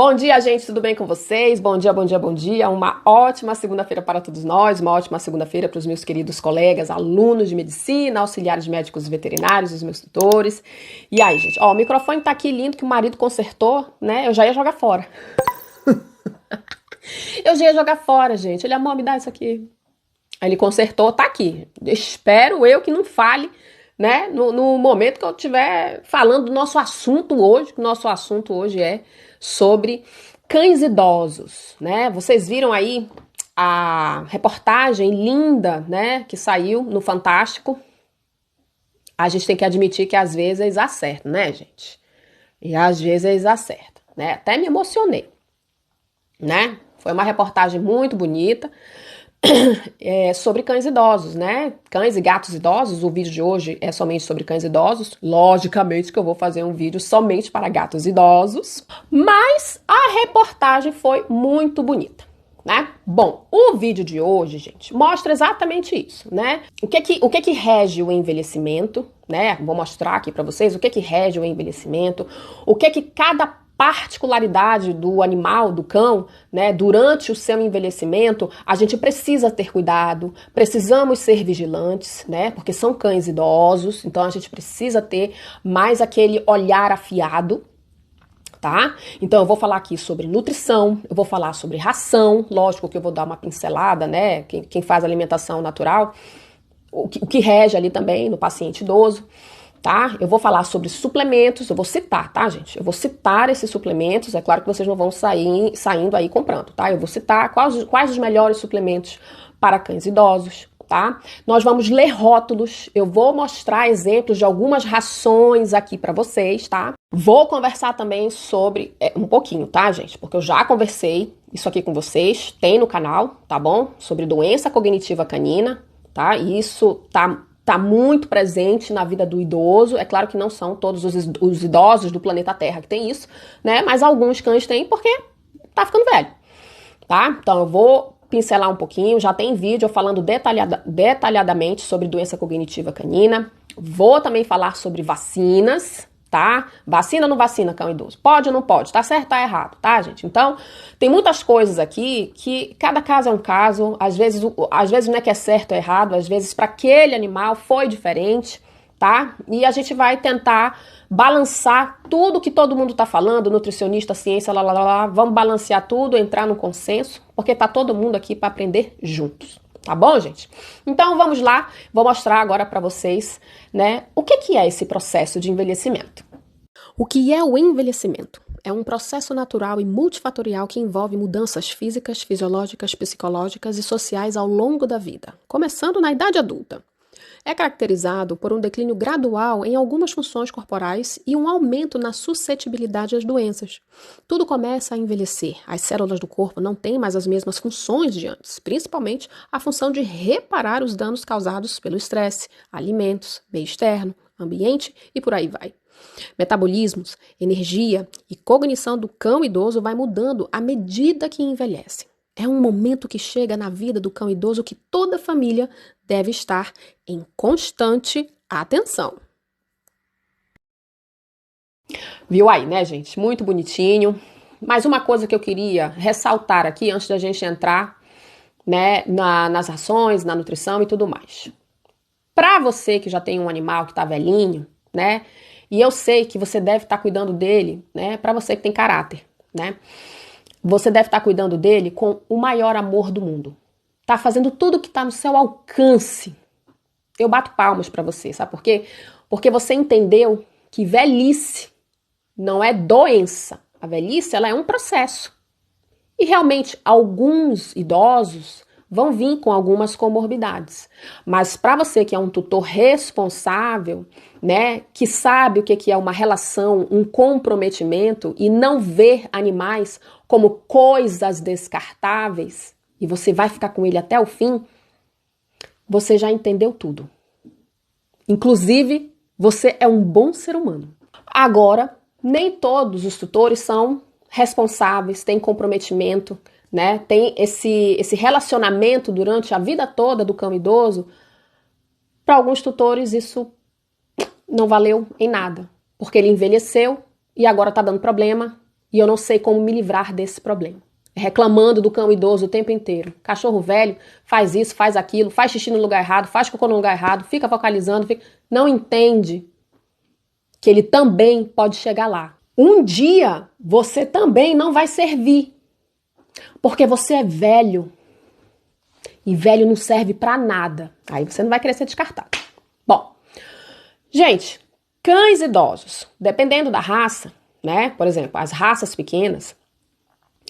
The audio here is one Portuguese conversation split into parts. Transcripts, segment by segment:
Bom dia, gente, tudo bem com vocês? Bom dia, bom dia, bom dia. Uma ótima segunda-feira para todos nós, uma ótima segunda-feira para os meus queridos colegas, alunos de medicina, auxiliares médicos e veterinários, os meus tutores. E aí, gente, ó, o microfone tá aqui lindo que o marido consertou, né? Eu já ia jogar fora. Eu já ia jogar fora, gente. Ele, amor, me dá isso aqui. Aí ele consertou, tá aqui. Espero eu que não fale, né? No momento que eu estiver falando do nosso assunto hoje, que o nosso assunto hoje é sobre cães idosos, né? Vocês viram aí a reportagem linda, né, que saiu no Fantástico. A gente tem que admitir que às vezes eles acertam, né, gente? E às vezes eles acertam, né? Até me emocionei, né? Foi uma reportagem muito bonita. Sobre cães idosos, né? Cães e gatos idosos. O vídeo de hoje é somente sobre cães idosos. Logicamente que eu vou fazer um vídeo somente para gatos idosos. Mas a reportagem foi muito bonita, né? Bom, o vídeo de hoje, gente, mostra exatamente isso, né? O que rege o envelhecimento, né? Vou mostrar aqui para vocês o que rege o envelhecimento, o que cada particularidade do animal, do cão, né, durante o seu envelhecimento, a gente precisa ter cuidado, precisamos ser vigilantes, né, porque são cães idosos, então a gente precisa ter mais aquele olhar afiado, tá? Então eu vou falar aqui sobre nutrição, eu vou falar sobre ração, lógico que eu vou dar uma pincelada, né, quem faz alimentação natural, o que rege ali também no paciente idoso, tá? Eu vou falar sobre suplementos, eu vou citar, tá, gente? Eu vou citar esses suplementos, é claro que vocês não vão saindo aí comprando, tá? Eu vou citar quais os melhores suplementos para cães idosos, tá? Nós vamos ler rótulos, eu vou mostrar exemplos de algumas rações aqui para vocês, tá? Vou conversar também sobre, um pouquinho, tá, gente? Porque eu já conversei isso aqui com vocês, tem no canal, tá bom? Sobre doença cognitiva canina, tá? E isso tá muito presente na vida do idoso. É claro que não são todos os idosos do planeta Terra que tem isso, né? Mas alguns cães têm porque tá ficando velho, tá? Então eu vou pincelar um pouquinho. Já tem vídeo falando detalhadamente sobre doença cognitiva canina. Vou também falar sobre vacinas, tá? Vacina ou não vacina cão idoso? Pode ou não pode? Tá certo, tá errado, tá, gente? Então, tem muitas coisas aqui que cada caso é um caso. Às vezes não é que é certo ou errado, às vezes para aquele animal foi diferente, tá? E a gente vai tentar balançar tudo que todo mundo tá falando, nutricionista, ciência, vamos balancear tudo, entrar no consenso, porque tá todo mundo aqui para aprender juntos. Tá bom, gente? Então vamos lá, vou mostrar agora para vocês, né, o que é esse processo de envelhecimento. O que é o envelhecimento? É um processo natural e multifatorial que envolve mudanças físicas, fisiológicas, psicológicas e sociais ao longo da vida, começando na idade adulta. É caracterizado por um declínio gradual em algumas funções corporais e um aumento na suscetibilidade às doenças. Tudo começa a envelhecer. As células do corpo não têm mais as mesmas funções de antes, principalmente a função de reparar os danos causados pelo estresse, alimentos, meio externo, ambiente e por aí vai. Metabolismos, energia e cognição do cão idoso vai mudando à medida que envelhece. É um momento que chega na vida do cão idoso que toda família deve estar em constante atenção. Viu aí, né, gente? Muito bonitinho. Mas uma coisa que eu queria ressaltar aqui, antes da gente entrar, né, nas rações, na nutrição e tudo mais. Para você que já tem um animal que tá velhinho, né, e eu sei que você deve estar cuidando dele, né, para você que tem caráter, né, você deve estar cuidando dele com o maior amor do mundo. Tá fazendo tudo que tá no seu alcance. Eu bato palmas para você, sabe por quê? Porque você entendeu que velhice não é doença. A velhice, ela é um processo. E realmente, alguns idosos vão vir com algumas comorbidades. Mas para você que é um tutor responsável, né, que sabe o que é uma relação, um comprometimento e não ver animais como coisas descartáveis, e você vai ficar com ele até o fim, você já entendeu tudo. Inclusive, você é um bom ser humano. Agora, nem todos os tutores são responsáveis, têm comprometimento, né? Tem esse relacionamento durante a vida toda do cão idoso. Para alguns tutores isso não valeu em nada, porque ele envelheceu e agora está dando problema e eu não sei como me livrar desse problema. Reclamando do cão idoso o tempo inteiro. Cachorro velho faz isso, faz aquilo, faz xixi no lugar errado, faz cocô no lugar errado, fica vocalizando, não entende que ele também pode chegar lá. Um dia você também não vai servir, porque você é velho e velho não serve pra nada. Aí você não vai querer ser descartado. Bom, gente, cães idosos, dependendo da raça, né? Por exemplo, as raças pequenas,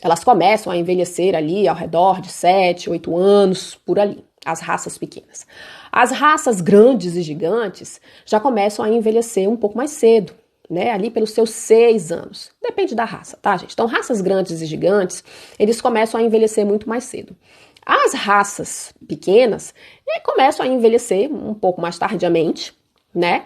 elas começam a envelhecer ali ao redor de 7, 8 anos, por ali, as raças pequenas. As raças grandes e gigantes já começam a envelhecer um pouco mais cedo, né? Ali pelos seus 6 anos. Depende da raça, tá, gente? Então, raças grandes e gigantes, eles começam a envelhecer muito mais cedo. As raças pequenas começam a envelhecer um pouco mais tardiamente, né?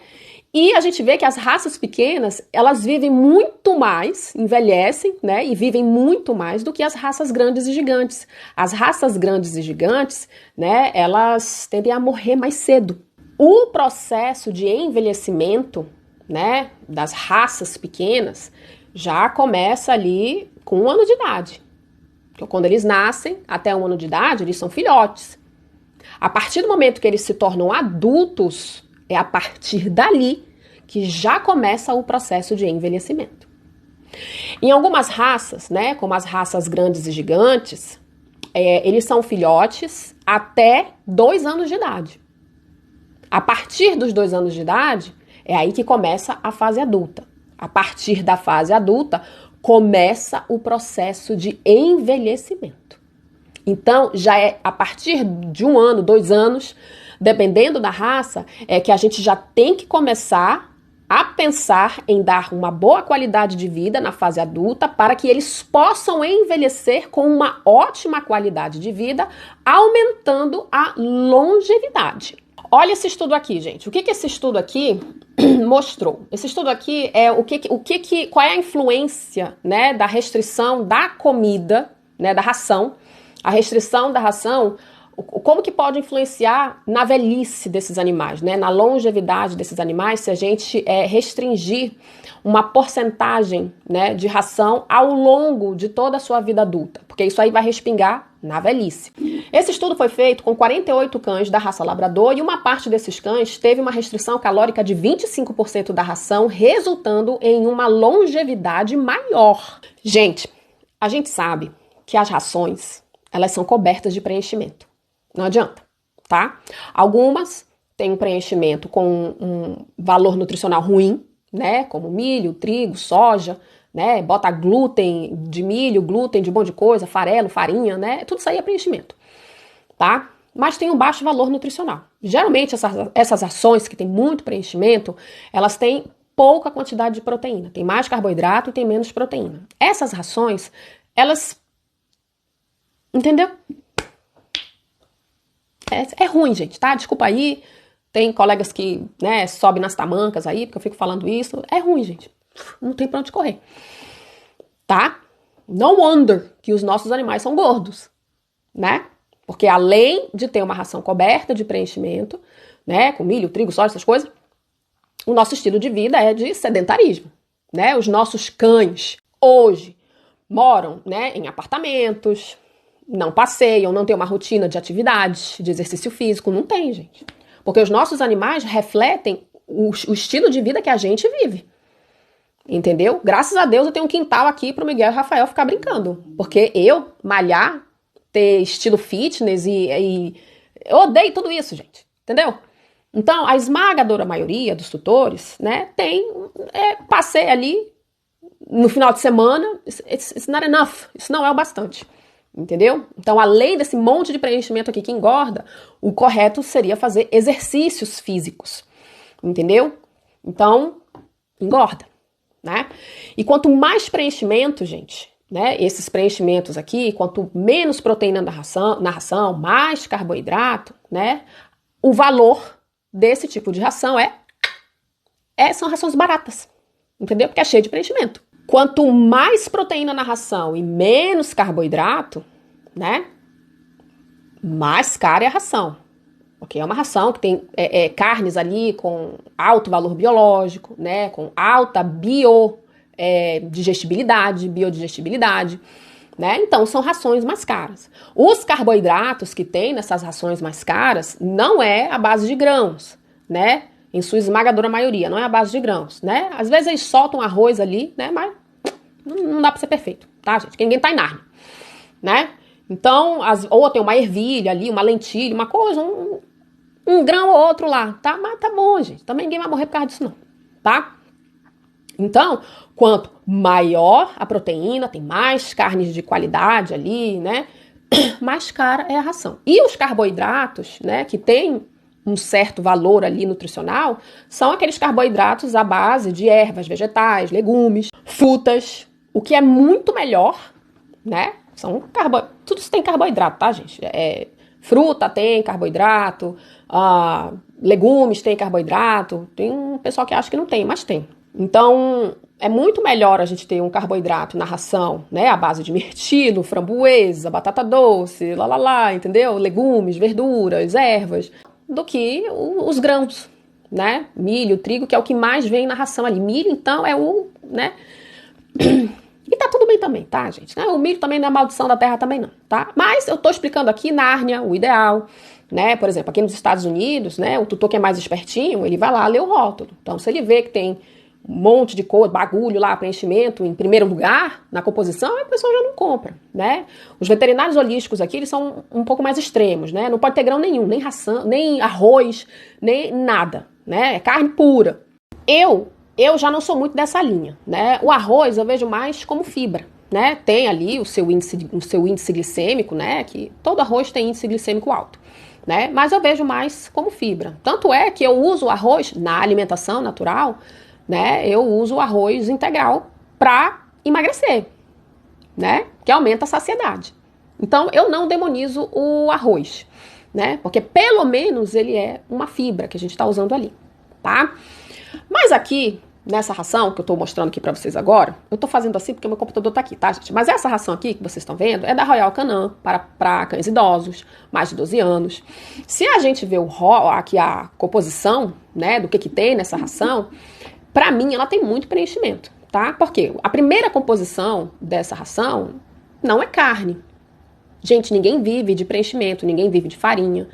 E a gente vê que as raças pequenas, elas vivem muito mais, envelhecem, né? E vivem muito mais do que as raças grandes e gigantes. As raças grandes e gigantes, né? Elas tendem a morrer mais cedo. O processo de envelhecimento, né? Das raças pequenas já começa ali com 1 ano de idade. Então, quando eles nascem, até 1 ano de idade, eles são filhotes. A partir do momento que eles se tornam adultos, é a partir dali que já começa o processo de envelhecimento. Em algumas raças, né, como as raças grandes e gigantes, eles são filhotes até 2 anos de idade. A partir dos 2 anos de idade, é aí que começa a fase adulta. A partir da fase adulta, começa o processo de envelhecimento. Então, já é a partir de 1 ano, 2 anos, dependendo da raça, é que a gente já tem que começar a pensar em dar uma boa qualidade de vida na fase adulta para que eles possam envelhecer com uma ótima qualidade de vida, aumentando a longevidade. Olha esse estudo aqui, gente. O que esse estudo aqui mostrou? Esse estudo aqui é qual é a influência, né, da restrição da comida, né, da ração. A restrição da ração, como que pode influenciar na velhice desses animais, né? Na longevidade desses animais, se a gente restringir uma porcentagem, né, de ração ao longo de toda a sua vida adulta, porque isso aí vai respingar na velhice. Esse estudo foi feito com 48 cães da raça labrador e uma parte desses cães teve uma restrição calórica de 25% da ração, resultando em uma longevidade maior. Gente, a gente sabe que as rações, elas são cobertas de preenchimento. Não adianta, tá? Algumas têm um preenchimento com um valor nutricional ruim, né? Como milho, trigo, soja, né? Bota glúten de milho, glúten de um monte de coisa, farelo, farinha, né? Tudo isso aí é preenchimento, tá? Mas tem um baixo valor nutricional. Geralmente essas rações que têm muito preenchimento, elas têm pouca quantidade de proteína. Tem mais carboidrato e tem menos proteína. Essas rações, elas... Entendeu? É ruim, gente, tá? Desculpa aí. Tem colegas que, né, sobem nas tamancas aí, porque eu fico falando isso. É ruim, gente. Não tem pra onde correr. Tá? No wonder que os nossos animais são gordos, né? Porque além de ter uma ração coberta de preenchimento, né, com milho, trigo, soja, essas coisas, o nosso estilo de vida é de sedentarismo, né? Os nossos cães hoje moram, né, em apartamentos, não passeiam, não tem uma rotina de atividades, de exercício físico, não tem, gente. Porque os nossos animais refletem o estilo de vida que a gente vive. Entendeu? Graças a Deus eu tenho um quintal aqui pro Miguel e Rafael ficar brincando. Porque eu, malhar, ter estilo fitness e eu odeio tudo isso, gente. Entendeu? Então, a esmagadora maioria dos tutores, né, tem passeio ali no final de semana. It's not enough. Isso não é o bastante. Entendeu? Então, além desse monte de preenchimento aqui que engorda, o correto seria fazer exercícios físicos. Entendeu? Então, engorda, né? E quanto mais preenchimento, gente, né? Esses preenchimentos aqui, quanto menos proteína na ração, mais carboidrato, né? O valor desse tipo de ração são rações baratas. Entendeu? Porque é cheio de preenchimento. Quanto mais proteína na ração e menos carboidrato, né, mais cara é a ração. Porque é uma ração que tem carnes ali com alto valor biológico, né, com alta digestibilidade, biodigestibilidade, né? Então são rações mais caras. Os carboidratos que tem nessas rações mais caras não é a base de grãos, né? Em sua esmagadora maioria, não é a base de grãos, né? Às vezes eles soltam arroz ali, né? Mas não dá pra ser perfeito, tá, gente? Porque ninguém tá em Nárnia, né? Então, ou tem uma ervilha ali, uma lentilha, uma coisa, um grão ou outro lá, tá? Mas tá bom, gente. Também ninguém vai morrer por causa disso, não, tá? Então, quanto maior a proteína, tem mais carnes de qualidade ali, né? Mais cara é a ração. E os carboidratos, né, que tem um certo valor ali nutricional, são aqueles carboidratos à base de ervas, vegetais, legumes, frutas, o que é muito melhor, né? Tudo isso tem carboidrato, tá, gente? Fruta tem carboidrato, legumes tem carboidrato, tem um pessoal que acha que não tem, mas tem. Então, é muito melhor a gente ter um carboidrato na ração, né, à base de mirtilo, framboesa, batata doce, entendeu? Legumes, verduras, ervas, do que os grãos, né? Milho, trigo, que é o que mais vem na ração ali. Milho, então, é né? E tá tudo bem também, tá, gente? O milho também não é maldição da terra também não, tá? Mas eu tô explicando aqui Nárnia, o ideal, né? Por exemplo, aqui nos Estados Unidos, né? O tutor que é mais espertinho, ele vai lá ler o rótulo. Então, se ele vê que tem um monte de cor, bagulho lá, preenchimento em primeiro lugar na composição, a pessoa já não compra, né? Os veterinários holísticos aqui, eles são um pouco mais extremos, né? Não pode ter grão nenhum, nem ração, nem arroz, nem nada, né? É carne pura. Eu já não sou muito dessa linha, né? O arroz eu vejo mais como fibra, né? Tem ali o seu índice glicêmico, né? Que todo arroz tem índice glicêmico alto, né? Mas eu vejo mais como fibra. Tanto é que eu uso o arroz na alimentação natural, né? Eu uso o arroz integral para emagrecer, né? Que aumenta a saciedade. Então eu não demonizo o arroz, né? Porque pelo menos ele é uma fibra que a gente está usando ali, tá? Mas aqui, nessa ração que eu tô mostrando aqui pra vocês agora, eu tô fazendo assim porque meu computador tá aqui, tá, gente? Mas essa ração aqui que vocês estão vendo é da Royal Canin, para cães idosos, mais de 12 anos. Se a gente vê aqui a composição, né, do que tem nessa ração, pra mim ela tem muito preenchimento, tá? Porque a primeira composição dessa ração não é carne. Gente, ninguém vive de preenchimento, ninguém vive de farinha,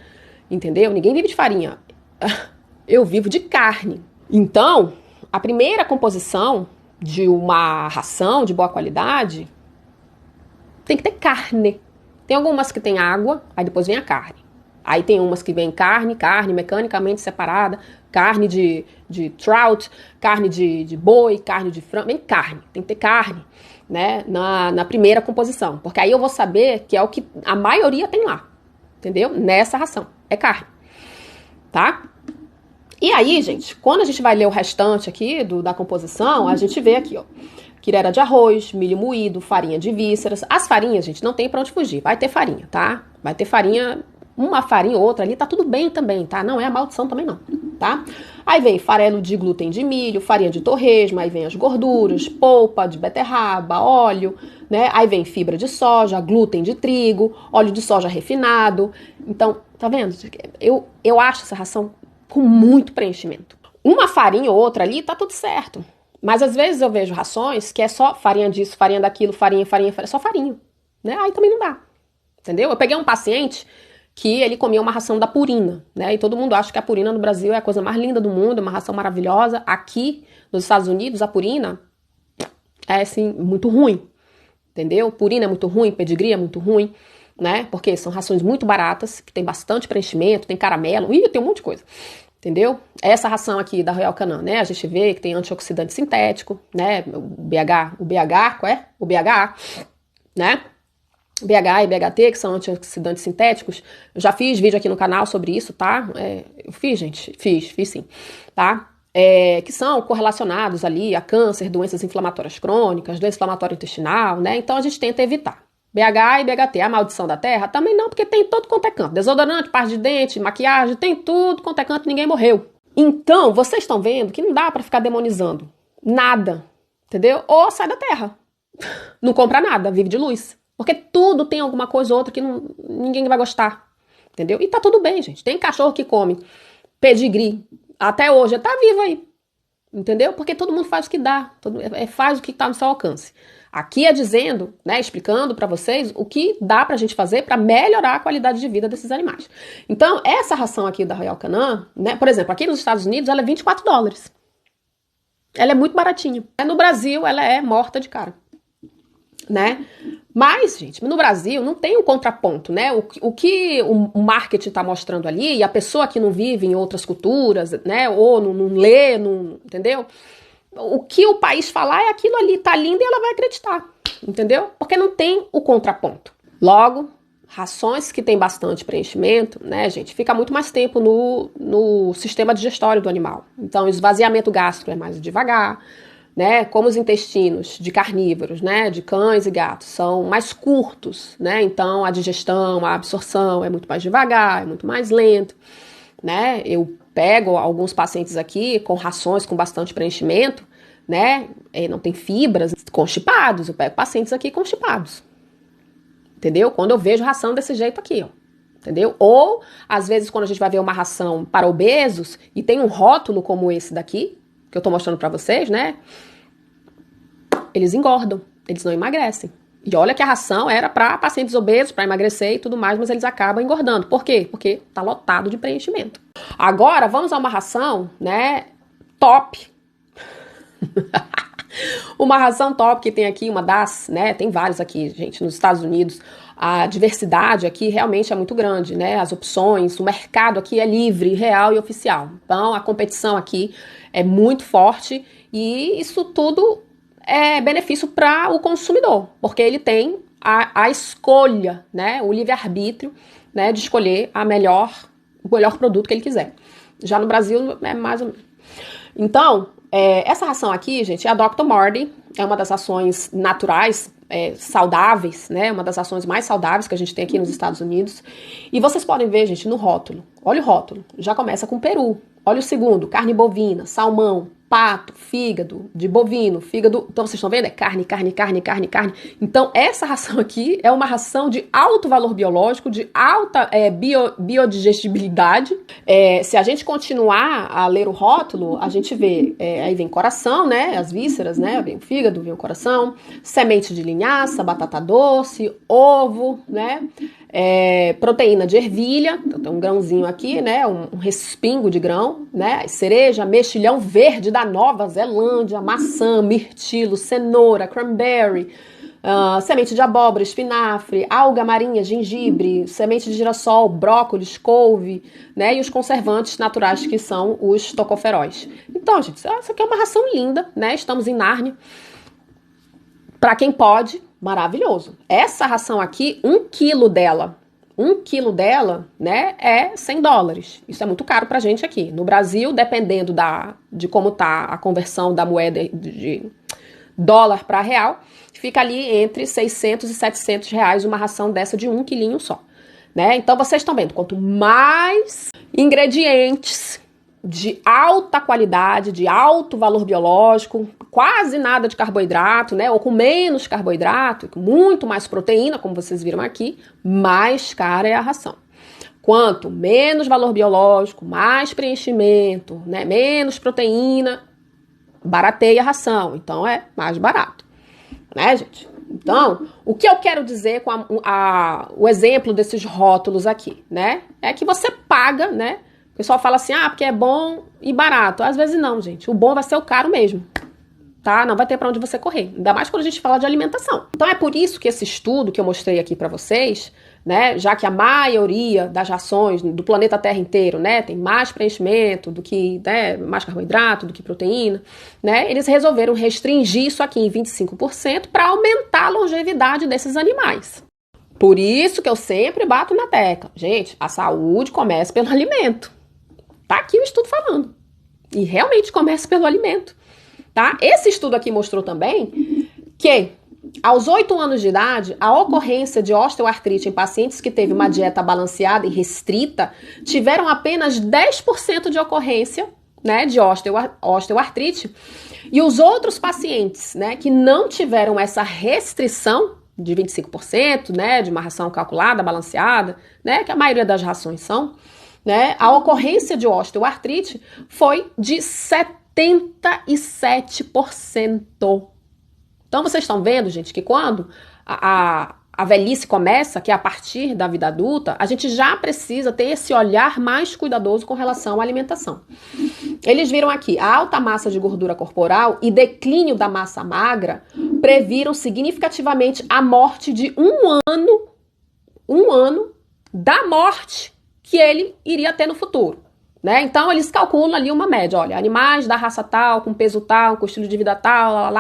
entendeu? Ninguém vive de farinha. Eu vivo de carne. Então, a primeira composição de uma ração de boa qualidade tem que ter carne. Tem algumas que tem água, aí depois vem a carne. Aí tem umas que vem carne mecanicamente separada, carne de trout, carne de boi, carne de frango, vem carne, tem que ter carne, né, na primeira composição. Porque aí eu vou saber que é o que a maioria tem lá, entendeu? Nessa ração, é carne, tá? E aí, gente, quando a gente vai ler o restante aqui da composição, a gente vê aqui, ó, quirera de arroz, milho moído, farinha de vísceras. As farinhas, gente, não tem pra onde fugir. Vai ter farinha, tá? Vai ter farinha, uma farinha ou outra ali, tá tudo bem também, tá? Não é a maldição também não, tá? Aí vem farelo de glúten de milho, farinha de torresmo, aí vem as gorduras, polpa de beterraba, óleo, né? Aí vem fibra de soja, glúten de trigo, óleo de soja refinado. Então, tá vendo? Eu acho essa ração com muito preenchimento. Uma farinha ou outra ali, tá tudo certo. Mas às vezes eu vejo rações que é só farinha disso, farinha daquilo, farinha, só farinha, né? Aí também não dá, entendeu? Eu peguei um paciente que ele comia uma ração da Purina, né? E todo mundo acha que a Purina no Brasil é a coisa mais linda do mundo, é uma ração maravilhosa. Aqui, nos Estados Unidos, a Purina é, assim, muito ruim, entendeu? Purina é muito ruim, pedigree é muito ruim, né? Porque são rações muito baratas, que tem bastante preenchimento, tem caramelo, tem um monte de coisa, entendeu? Essa ração aqui da Royal Canin, né? A gente vê que tem antioxidante sintético, né? O BHA, né? BHA e BHT, que são antioxidantes sintéticos. Eu já fiz vídeo aqui no canal sobre isso, tá? Eu fiz, gente, fiz sim, tá? Que são correlacionados ali a câncer, doenças inflamatórias crônicas, doença inflamatória intestinal, né? Então a gente tenta evitar. BH e BHT, a maldição da terra? Também não, porque tem todo quanto é canto. Desodorante, pasta de dente, maquiagem, tem tudo quanto é canto, ninguém morreu. Então, vocês estão vendo que não dá pra ficar demonizando nada, entendeu? Ou sai da terra. Não compra nada, vive de luz. Porque tudo tem alguma coisa ou outra que ninguém vai gostar, entendeu? E tá tudo bem, gente. Tem cachorro que come pedigree. Até hoje, tá vivo aí. Entendeu? Porque todo mundo faz o que dá, faz o que está no seu alcance. Aqui é dizendo, né, explicando para vocês o que dá pra gente fazer para melhorar a qualidade de vida desses animais. Então, essa ração aqui da Royal Canin, né, por exemplo, aqui nos Estados Unidos, ela é $24. Ela é muito baratinha. No Brasil, ela é morta de cara, né? Mas, gente, no Brasil não tem um contraponto, né? O que o marketing está mostrando ali, e a pessoa que não vive em outras culturas, né? Ou não lê, entendeu? O que o país falar é aquilo ali, tá lindo e ela vai acreditar, entendeu? Porque não tem o contraponto. Logo, rações que tem bastante preenchimento, né, gente, fica muito mais tempo no sistema digestório do animal. Então, o esvaziamento gástrico é mais devagar, né, como os intestinos de carnívoros, né, de cães e gatos, são mais curtos, né, então a digestão, a absorção é muito mais devagar, é muito mais lento, né, eu pego alguns pacientes aqui com rações com bastante preenchimento, né, não tem fibras, constipados, eu pego pacientes aqui constipados, entendeu? Quando eu vejo ração desse jeito aqui, ó, entendeu? Ou, às vezes, quando a gente vai ver uma ração para obesos e tem um rótulo como esse daqui, que eu tô mostrando pra vocês, né, eles engordam, eles não emagrecem. E olha que a ração era para pacientes obesos, para emagrecer e tudo mais, mas eles acabam engordando. Por quê? Porque tá lotado de preenchimento. Agora, vamos a uma ração, né, top. Uma ração top que tem aqui, uma das, né, tem vários aqui, gente, nos Estados Unidos. A diversidade aqui realmente é muito grande, né, as opções, o mercado aqui é livre, real e oficial. Então, a competição aqui é muito forte e isso tudo é benefício para o consumidor, porque ele tem a escolha, né, o livre-arbítrio, né, de escolher o melhor produto que ele quiser. Já no Brasil é mais ou menos. Então, essa ração aqui, gente, é a Dr. Marty, é uma das rações naturais, saudáveis, né, uma das rações mais saudáveis que a gente tem aqui nos Estados Unidos. E vocês podem ver, gente, no rótulo. Olha o rótulo, já começa com peru. Olha o segundo, carne bovina, salmão, pato, fígado de bovino, fígado... Então, vocês estão vendo? É carne, carne, carne, carne, carne. Então, essa ração aqui é uma ração de alto valor biológico, de alta biodigestibilidade. Se a gente continuar a ler o rótulo, a gente vê... aí vem coração, né? As vísceras, né? Vem o fígado, vem o coração. Semente de linhaça, batata doce, ovo, né? Proteína de ervilha, então tem um grãozinho aqui, né, um respingo de grão, né, cereja, mexilhão verde da Nova Zelândia, maçã, mirtilo, cenoura, cranberry, semente de abóbora, espinafre, alga marinha, gengibre, semente de girassol, brócolis, couve, né, e os conservantes naturais que são os tocoferóis. Então, gente, essa aqui é uma ração linda, né, estamos em Nárnia. Para quem pode, maravilhoso. Essa ração aqui, 1 quilo dela, né, é $100. Isso é muito caro pra gente aqui. No Brasil, dependendo de como tá a conversão da moeda de dólar para real, fica ali entre 600 e 700 reais uma ração dessa de 1 quilinho só, né? Então, vocês estão vendo, quanto mais ingredientes de alta qualidade, de alto valor biológico, quase nada de carboidrato, né? Ou com menos carboidrato, com muito mais proteína, como vocês viram aqui, mais cara é a ração. Quanto menos valor biológico, mais preenchimento, né? Menos proteína, barateia a ração. Então é mais barato, né, gente? Então, o que eu quero dizer com o exemplo desses rótulos aqui, né? É que você paga, né? O pessoal fala assim, porque é bom e barato. Às vezes não, gente. O bom vai ser o caro mesmo, tá? Não vai ter pra onde você correr. Ainda mais quando a gente fala de alimentação. Então é por isso que esse estudo que eu mostrei aqui pra vocês, né, já que a maioria das rações do planeta Terra inteiro, né, tem mais preenchimento do que, né, mais carboidrato do que proteína, né, eles resolveram restringir isso aqui em 25% para aumentar a longevidade desses animais. Por isso que eu sempre bato na tecla. Gente, a saúde começa pelo alimento. Tá aqui o estudo falando. E realmente começa pelo alimento, tá? Esse estudo aqui mostrou também que aos 8 anos de idade, a ocorrência de osteoartrite em pacientes que teve uma dieta balanceada e restrita tiveram apenas 10% de ocorrência, né, de osteoartrite. E os outros pacientes, né, que não tiveram essa restrição de 25%, né, de uma ração calculada, balanceada, né, que a maioria das rações são, né, a ocorrência de osteoartrite foi de 70%. 87%. Então, vocês estão vendo, gente, que quando a velhice começa, que é a partir da vida adulta, a gente já precisa ter esse olhar mais cuidadoso com relação à alimentação. Eles viram aqui, a alta massa de gordura corporal e declínio da massa magra previram significativamente a morte de um ano da morte que ele iria ter no futuro. Né? Então, eles calculam ali uma média. Olha, animais da raça tal, com peso tal, com estilo de vida tal,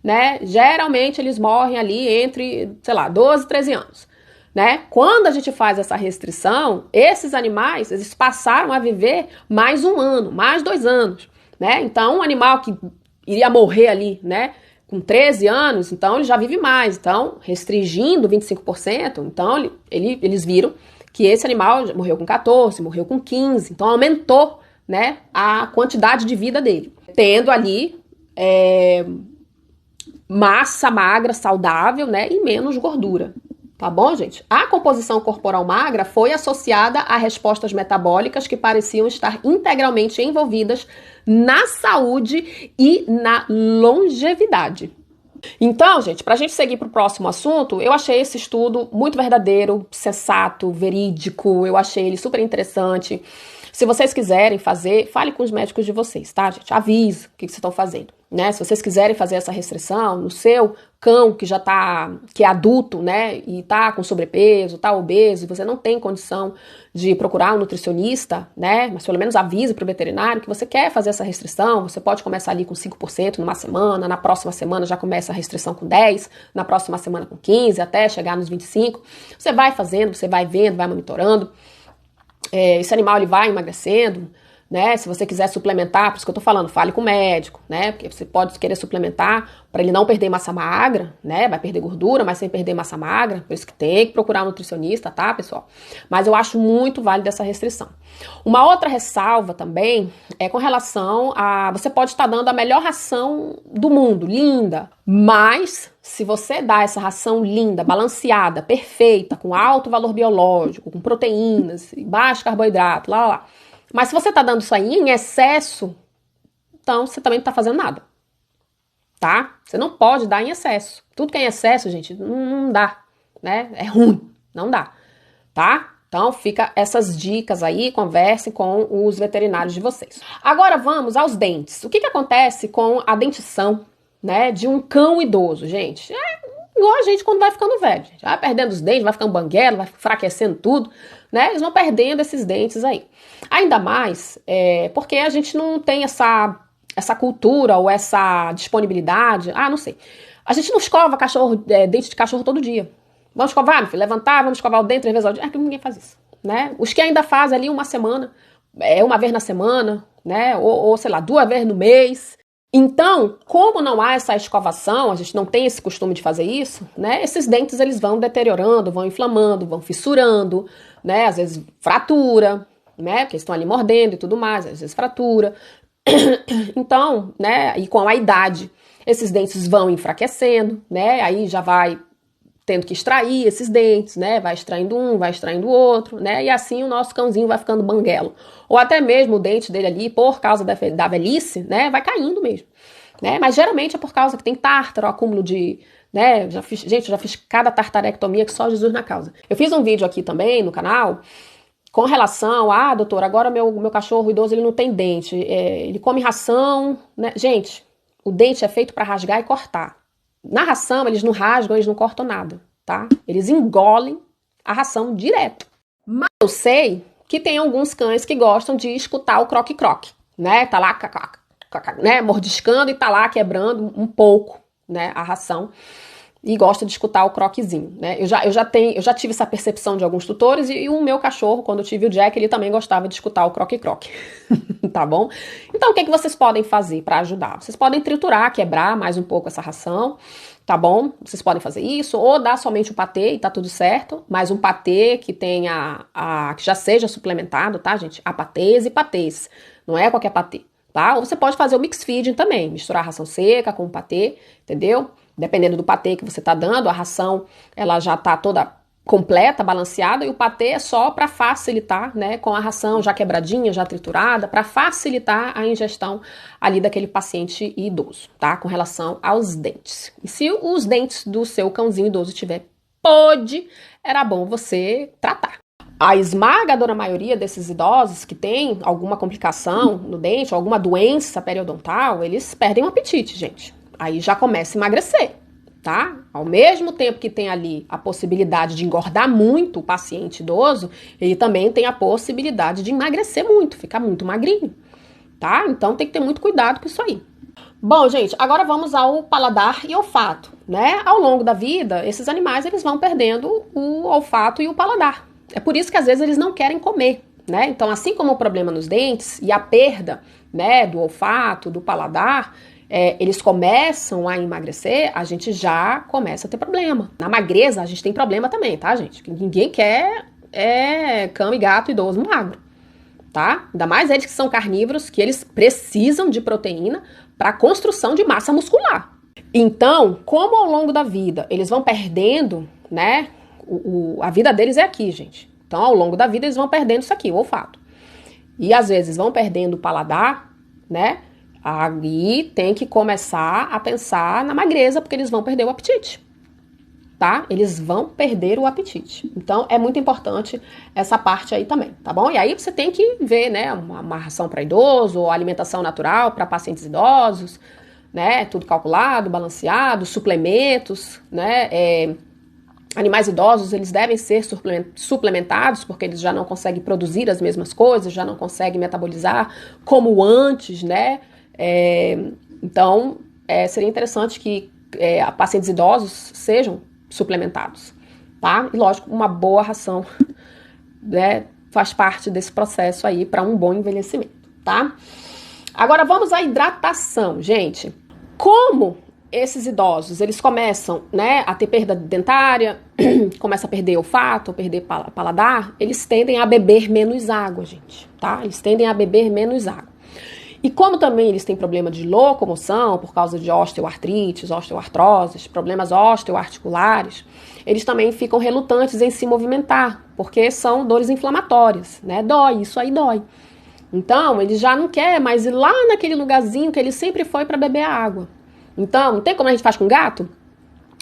né? Geralmente, eles morrem ali entre, 12 e 13 anos. Né? Quando a gente faz essa restrição, esses animais, eles passaram a viver mais um ano, mais 2 anos. Né? Então, um animal que iria morrer ali, né, com 13 anos, então ele já vive mais. Então, restringindo 25%, então eles viram que esse animal morreu com 14, morreu com 15, então aumentou, né, a quantidade de vida dele, tendo ali massa magra saudável, né, e menos gordura. Tá bom, gente? A composição corporal magra foi associada a respostas metabólicas que pareciam estar integralmente envolvidas na saúde e na longevidade. Então, gente, pra gente seguir pro próximo assunto, eu achei esse estudo muito verdadeiro, sensato, verídico, eu achei ele super interessante. Se vocês quiserem fazer, fale com os médicos de vocês, tá, gente? Avisa o que vocês estão fazendo, né? Se vocês quiserem fazer essa restrição no seu cão que que é adulto, né, e tá com sobrepeso, tá obeso, e você não tem condição de procurar um nutricionista, né, mas pelo menos avise pro veterinário que você quer fazer essa restrição. Você pode começar ali com 5% numa semana, na próxima semana já começa a restrição com 10%, na próxima semana com 15%, até chegar nos 25%. Você vai fazendo, você vai vendo, vai monitorando. Esse animal ele vai emagrecendo, né? Se você quiser suplementar, por isso que eu tô falando, fale com o médico, né? Porque você pode querer suplementar para ele não perder massa magra, né? Vai perder gordura, mas sem perder massa magra. Por isso que tem que procurar um nutricionista, tá, pessoal? Mas eu acho muito válida essa restrição. Uma outra ressalva também é com relação a... Você pode estar dando a melhor ração do mundo, linda, mas... Se você dá essa ração linda, balanceada, perfeita, com alto valor biológico, com proteínas, baixo carboidrato, mas se você tá dando isso aí em excesso, então você também não tá fazendo nada, tá? Você não pode dar em excesso. Tudo que é em excesso, gente, não dá, né? É ruim, não dá, tá? Então fica essas dicas aí, conversem com os veterinários de vocês. Agora vamos aos dentes. O que acontece com a dentição, né, de um cão idoso, gente? É igual a gente quando vai ficando velho, gente. Vai perdendo os dentes, vai ficando banguelo, vai enfraquecendo tudo, né? Eles vão perdendo esses dentes aí. Ainda mais porque a gente não tem essa cultura ou essa disponibilidade. Não sei. A gente não escova dente de cachorro todo dia. Vamos escovar, meu filho? Levantar, vamos escovar o dente 3 vezes ao dia. Ninguém faz isso, né? Os que ainda fazem ali uma semana, uma vez na semana, né? Ou sei lá, 2 vezes no mês. Então, como não há essa escovação, a gente não tem esse costume de fazer isso, né? Esses dentes eles vão deteriorando, vão inflamando, vão fissurando, né? Às vezes fratura, né? Porque eles estão ali mordendo e tudo mais, às vezes fratura. Então, né? E com a idade, esses dentes vão enfraquecendo, né? Aí já vai tendo que extrair esses dentes, né? Vai extraindo um, vai extraindo o outro, né? E assim o nosso cãozinho vai ficando banguelo. Ou até mesmo o dente dele ali, por causa da velhice, né? Vai caindo mesmo, né? Mas geralmente é por causa que tem tártaro, acúmulo de... né? Eu já fiz cada tartarectomia que só Jesus na causa. Eu fiz um vídeo aqui também no canal com relação doutora, agora meu cachorro idoso ele não tem dente, ele come ração, né? Gente, o dente é feito para rasgar e cortar. Na ração, eles não rasgam, eles não cortam nada, tá? Eles engolem a ração direto. Mas eu sei que tem alguns cães que gostam de escutar o croque-croque, né? Tá lá, né? Mordiscando e tá lá quebrando um pouco, né? A ração. E gosta de escutar o croquezinho, né? Eu já tive essa percepção de alguns tutores e o meu cachorro, quando eu tive o Jack, ele também gostava de escutar o croque-croque, tá bom? Então, o que vocês podem fazer para ajudar? Vocês podem triturar, quebrar mais um pouco essa ração, tá bom? Vocês podem fazer isso, ou dar somente o patê e tá tudo certo, mas um patê que tenha, que já seja suplementado, tá, gente? Há patês e patês, não é qualquer patê, tá? Ou você pode fazer o mix feeding também, misturar a ração seca com o patê, entendeu? Dependendo do patê que você tá dando, a ração, ela já tá toda completa, balanceada, e o patê é só para facilitar, né, com a ração já quebradinha, já triturada, para facilitar a ingestão ali daquele paciente idoso, tá? Com relação aos dentes. E se os dentes do seu cãozinho idoso tiver podre, era bom você tratar. A esmagadora maioria desses idosos que tem alguma complicação no dente, alguma doença periodontal, eles perdem o apetite, gente. Aí já começa a emagrecer, tá? Ao mesmo tempo que tem ali a possibilidade de engordar muito o paciente idoso, ele também tem a possibilidade de emagrecer muito, ficar muito magrinho, tá? Então tem que ter muito cuidado com isso aí. Bom, gente, agora vamos ao paladar e olfato, né? Ao longo da vida, esses animais eles vão perdendo o olfato e o paladar. É por isso que às vezes eles não querem comer, né? Então, assim como o problema nos dentes e a perda, né, do olfato, do paladar, eles começam a emagrecer, a gente já começa a ter problema. Na magreza, a gente tem problema também, tá, gente? Ninguém quer cão e gato idoso magro, tá? Ainda mais eles que são carnívoros, que eles precisam de proteína para construção de massa muscular. Então, como ao longo da vida eles vão perdendo, né? A vida deles é aqui, gente. Então, ao longo da vida, eles vão perdendo isso aqui, o olfato. E, às vezes, vão perdendo o paladar, né? Aí tem que começar a pensar na magreza, porque eles vão perder o apetite, tá? Eles vão perder o apetite. Então, é muito importante essa parte aí também, tá bom? E aí você tem que ver, né? Uma ração para idoso, ou alimentação natural para pacientes idosos, né? Tudo calculado, balanceado, suplementos, né? Animais idosos, eles devem ser suplementados, porque eles já não conseguem produzir as mesmas coisas, já não conseguem metabolizar como antes, né? Então, seria interessante que pacientes idosos sejam suplementados, tá? E, lógico, uma boa ração, né, faz parte desse processo aí para um bom envelhecimento, tá? Agora, vamos à hidratação, gente. Como esses idosos, eles começam, né, a ter perda dentária, começam a perder olfato, perder paladar, eles tendem a beber menos água, gente, tá? Eles tendem a beber menos água. E como também eles têm problema de locomoção, por causa de osteoartrites, osteoartroses, problemas osteoarticulares, eles também ficam relutantes em se movimentar, porque são dores inflamatórias, né? Dói, isso aí dói. Então, ele já não quer mais ir lá naquele lugarzinho que ele sempre foi para beber água. Então, não tem como a gente faz com gato?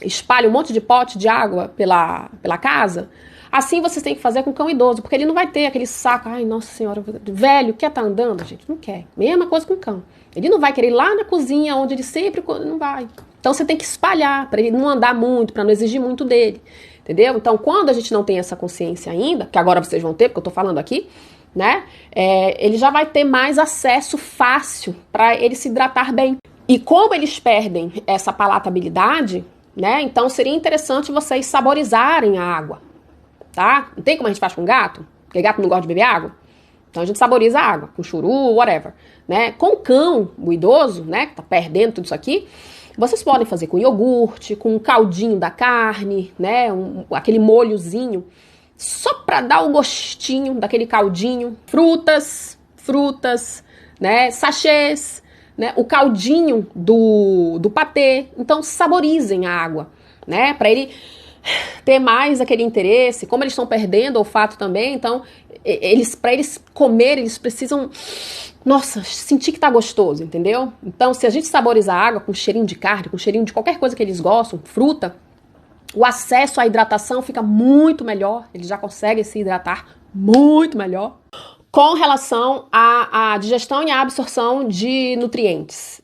Espalha um monte de pote de água pela casa. Assim vocês têm que fazer com o cão idoso, porque ele não vai ter aquele saco, ai, nossa senhora, velho, quer tá andando? Gente, não quer. Mesma coisa com o cão. Ele não vai querer ir lá na cozinha, onde ele sempre, não vai. Então você tem que espalhar, para ele não andar muito, para não exigir muito dele, entendeu? Então quando a gente não tem essa consciência ainda, que agora vocês vão ter, porque eu tô falando aqui, né, ele já vai ter mais acesso fácil para ele se hidratar bem. E como eles perdem essa palatabilidade, né, então seria interessante vocês saborizarem a água, tá? Não tem como a gente faz com gato? Porque gato não gosta de beber água. Então a gente saboriza a água, com churu, whatever, né? Com o cão, o idoso, né, que tá perdendo tudo isso aqui, vocês podem fazer com iogurte, com um caldinho da carne, né, aquele molhozinho, só para dar o gostinho daquele caldinho, frutas, né, sachês, né, o caldinho do patê. Então saborizem a água, né, para ele ter mais aquele interesse. Como eles estão perdendo o olfato também, então para eles comerem, eles precisam, nossa, sentir que tá gostoso, entendeu? Então, se a gente saborizar a água com cheirinho de carne, com cheirinho de qualquer coisa que eles gostam, fruta, o acesso à hidratação fica muito melhor, eles já conseguem se hidratar muito melhor. Com relação à digestão e à absorção de nutrientes,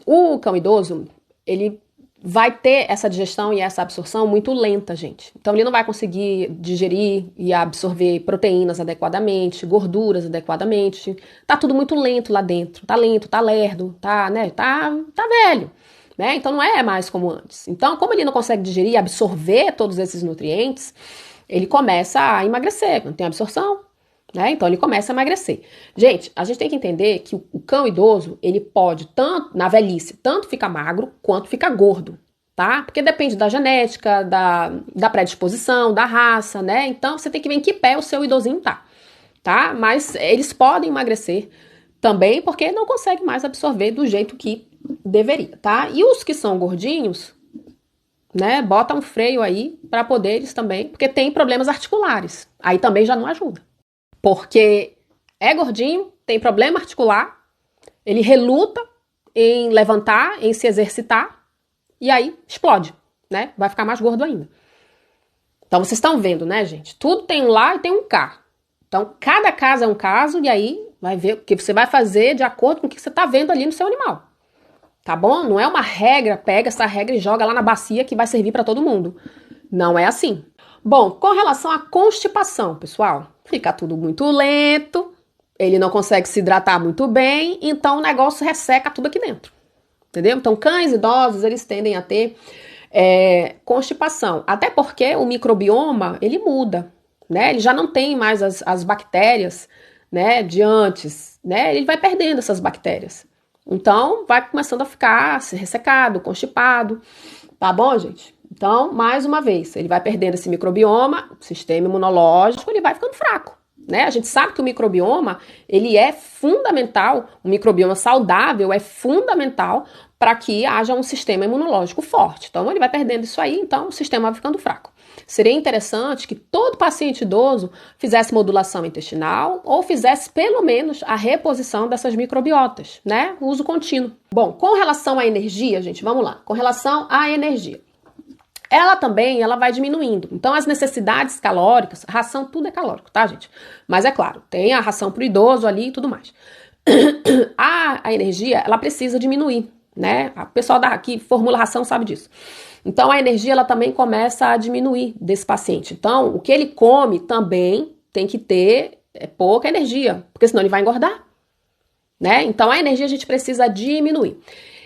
o cão idoso, ele vai ter essa digestão e essa absorção muito lenta, gente. Então ele não vai conseguir digerir e absorver proteínas adequadamente, gorduras adequadamente. Tá tudo muito lento lá dentro. Tá lento, tá lerdo, tá, né? Tá velho, né? Então não é mais como antes. Então, como ele não consegue digerir e absorver todos esses nutrientes, ele começa a emagrecer, não tem absorção, né? Então ele começa a emagrecer. Gente, a gente tem que entender que o cão idoso, ele pode, tanto na velhice, tanto ficar magro quanto ficar gordo, tá? Porque depende da genética, da predisposição, da raça, né? Então você tem que ver em que pé o seu idosinho tá? Mas eles podem emagrecer também porque não conseguem mais absorver do jeito que deveria, tá? E os que são gordinhos, né? Bota um freio aí para poder eles também, porque tem problemas articulares. Aí também já não ajuda. Porque é gordinho, tem problema articular, ele reluta em levantar, em se exercitar, e aí explode, né? Vai ficar mais gordo ainda. Então vocês estão vendo, né, gente? Tudo tem um lá e tem um cá. Então cada caso é um caso, e aí vai ver o que você vai fazer de acordo com o que você está vendo ali no seu animal. Tá bom? Não é uma regra, pega essa regra e joga lá na bacia que vai servir para todo mundo. Não é assim. Bom, com relação à constipação, pessoal, fica tudo muito lento, ele não consegue se hidratar muito bem, então o negócio resseca tudo aqui dentro. Entendeu? Então, cães idosos, eles tendem a ter constipação. Até porque o microbioma, ele muda, né? Ele já não tem mais as bactérias, né, de antes, né? Ele vai perdendo essas bactérias. Então, vai começando a ficar ressecado, constipado, tá bom, gente? Então, mais uma vez, ele vai perdendo esse microbioma, o sistema imunológico, ele vai ficando fraco, né? A gente sabe que o microbioma, ele é fundamental, o microbioma saudável é fundamental para que haja um sistema imunológico forte. Então, ele vai perdendo isso aí, então o sistema vai ficando fraco. Seria interessante que todo paciente idoso fizesse modulação intestinal ou fizesse pelo menos a reposição dessas microbiotas, né? O uso contínuo. Bom, com relação à energia, gente, vamos lá. Com relação à energia. Ela vai diminuindo. Então, as necessidades calóricas, ração, tudo é calórico, tá, gente? Mas é claro, tem a ração pro idoso ali e tudo mais. A energia, ela precisa diminuir, né? O pessoal que formula ração sabe disso. Então, a energia, ela também começa a diminuir desse paciente. Então, o que ele come também tem que ter pouca energia, porque senão ele vai engordar, né? Então, a energia a gente precisa diminuir.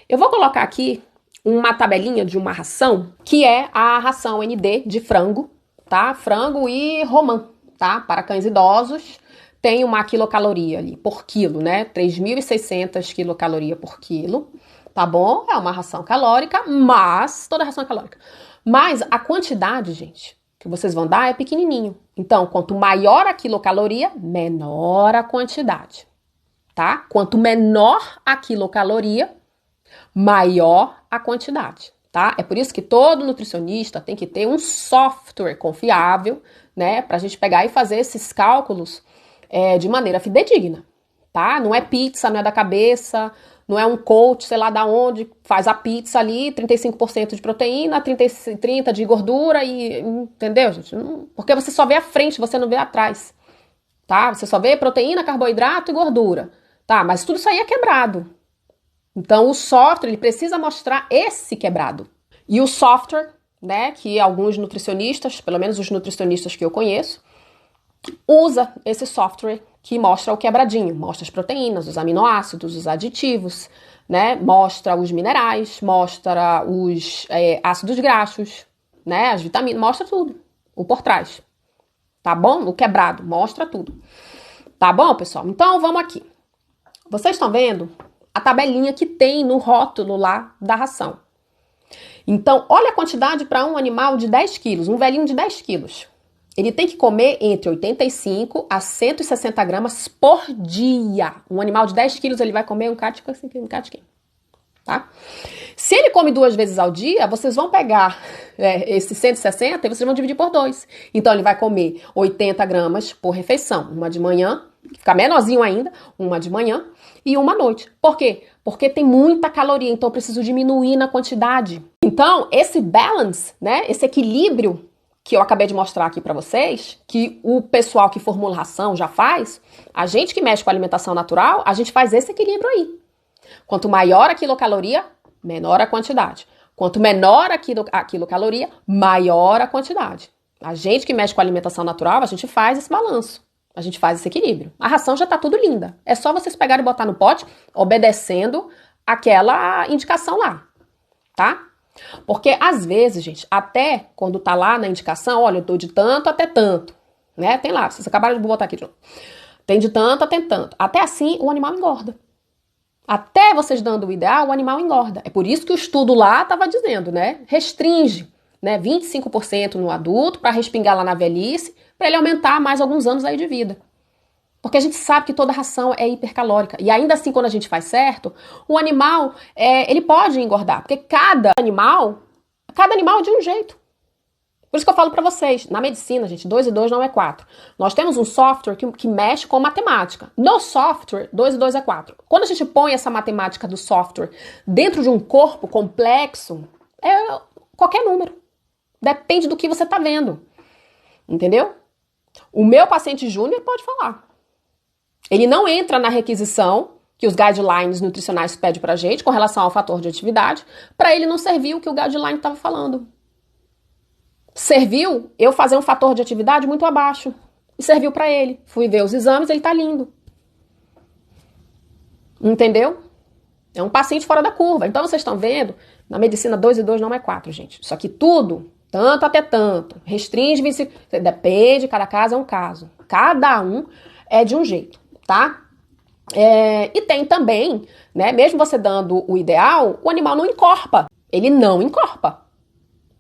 Eu vou colocar aqui uma tabelinha de uma ração, que é a ração ND de frango, tá? Frango e romã, tá? Para cães idosos, tem uma quilocaloria ali por quilo, né? 3.600 quilocaloria por quilo, tá bom? É uma ração calórica, mas toda ração é calórica. Mas a quantidade, gente, que vocês vão dar é pequenininho. Então, quanto maior a quilocaloria, menor a quantidade, tá? Quanto menor a quilocaloria, maior a quantidade, tá? É por isso que todo nutricionista tem que ter um software confiável, né? Pra gente pegar e fazer esses cálculos de maneira fidedigna, tá? Não é pizza, não é da cabeça, não é um coach, sei lá da onde, faz a pizza ali, 35% de proteína, 30% de gordura e... Entendeu, gente? Porque você só vê a frente, você não vê atrás, tá? Você só vê proteína, carboidrato e gordura, tá? Mas tudo isso aí é quebrado. Então, o software, ele precisa mostrar esse quebrado. E o software, né, que alguns nutricionistas, pelo menos os nutricionistas que eu conheço, usa esse software que mostra o quebradinho, mostra as proteínas, os aminoácidos, os aditivos, né, mostra os minerais, mostra os ácidos graxos, né, as vitaminas, mostra tudo, o por trás, tá bom? O quebrado, mostra tudo. Tá bom, pessoal? Então, vamos aqui. Vocês estão vendo a tabelinha que tem no rótulo lá da ração. Então, olha a quantidade para um animal de 10 quilos, um velhinho de 10 quilos. Ele tem que comer entre 85 a 160 gramas por dia. Um animal de 10 quilos, ele vai comer um catiquinho, tá? Se ele come 2 vezes ao dia, vocês vão pegar esses 160 e vocês vão dividir por 2. Então, ele vai comer 80 gramas por refeição. Uma de manhã, que fica menorzinho ainda, uma de manhã e uma à noite. Por quê? Porque tem muita caloria, então eu preciso diminuir na quantidade. Então, esse balance, né, esse equilíbrio que eu acabei de mostrar aqui para vocês, que o pessoal que formula ração já faz, a gente que mexe com a alimentação natural, a gente faz esse equilíbrio aí. Quanto maior a quilocaloria, menor a quantidade. Quanto menor a quilocaloria, maior a quantidade. A gente que mexe com a alimentação natural, a gente faz esse balanço. A gente faz esse equilíbrio. A ração já tá tudo linda. É só vocês pegarem e botar no pote, obedecendo aquela indicação lá, tá? Porque às vezes, gente, até quando tá lá na indicação, olha, eu dou de tanto até tanto, né? Tem lá, vocês acabaram de botar aqui de novo. Tem de tanto até tanto. Até assim, o animal engorda. Até vocês dando o ideal, o animal engorda. É por isso que o estudo lá tava dizendo, né? Restringe, né? 25% no adulto para respingar lá na velhice, para ele aumentar mais alguns anos aí de vida. Porque a gente sabe que toda ração é hipercalórica. E ainda assim, quando a gente faz certo, o animal, ele pode engordar. Porque cada animal Cada animal é de um jeito. Por isso que eu falo pra vocês, na medicina, gente, 2 e 2 não é 4. Nós temos um software que mexe com matemática. No software, 2 e 2 é 4. Quando a gente põe essa matemática do software dentro de um corpo complexo, é qualquer número. Depende do que você tá vendo. Entendeu? O meu paciente júnior pode falar. Ele não entra na requisição que os guidelines nutricionais pedem pra gente com relação ao fator de atividade, para ele não servir o que o guideline estava falando. Serviu eu fazer um fator de atividade muito abaixo. E serviu pra ele. Fui ver os exames, ele tá lindo. Entendeu? É um paciente fora da curva. Então vocês estão vendo, na medicina 2 e 2 não é 4, gente. Isso aqui tudo, tanto até tanto, restringe, depende, cada caso é um caso. Cada um é de um jeito, tá? E tem também, né, mesmo você dando o ideal, o animal não encorpa. Ele não encorpa.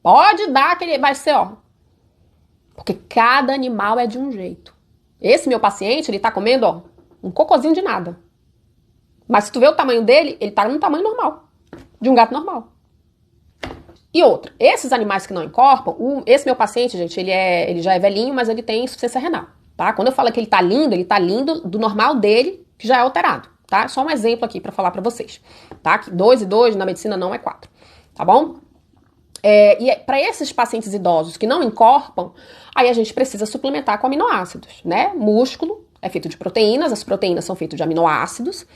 Pode dar que ele vai ser, ó. Porque cada animal é de um jeito. Esse meu paciente, ele tá comendo, ó, um cocôzinho de nada. Mas se tu vê o tamanho dele, ele tá no tamanho normal. De um gato normal. E outra, esses animais que não encorpam, esse meu paciente, gente, ele já é velhinho, mas ele tem insuficiência renal, tá? Quando eu falo que ele tá lindo do normal dele, que já é alterado, tá? Só um exemplo aqui pra falar pra vocês, tá? Que 2 e 2 na medicina não é 4, tá bom? E para esses pacientes idosos que não encorpam, aí a gente precisa suplementar com aminoácidos, né? Músculo é feito de proteínas, as proteínas são feitas de aminoácidos,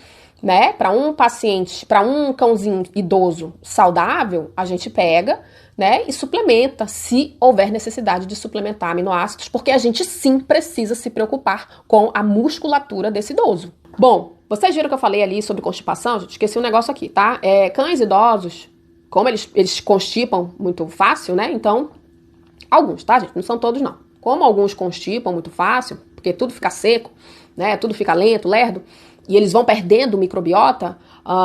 né? Para um paciente, para um cãozinho idoso saudável, a gente pega, né? E suplementa, se houver necessidade de suplementar aminoácidos, porque a gente sim precisa se preocupar com a musculatura desse idoso. Bom, vocês viram que eu falei ali sobre constipação? Gente, esqueci um negócio aqui, tá? Cães idosos, como eles constipam muito fácil, né? Então, alguns, tá, gente? Não são todos, não. Como alguns constipam muito fácil, porque tudo fica seco, né? Tudo fica lento, lerdo, e eles vão perdendo o microbiota,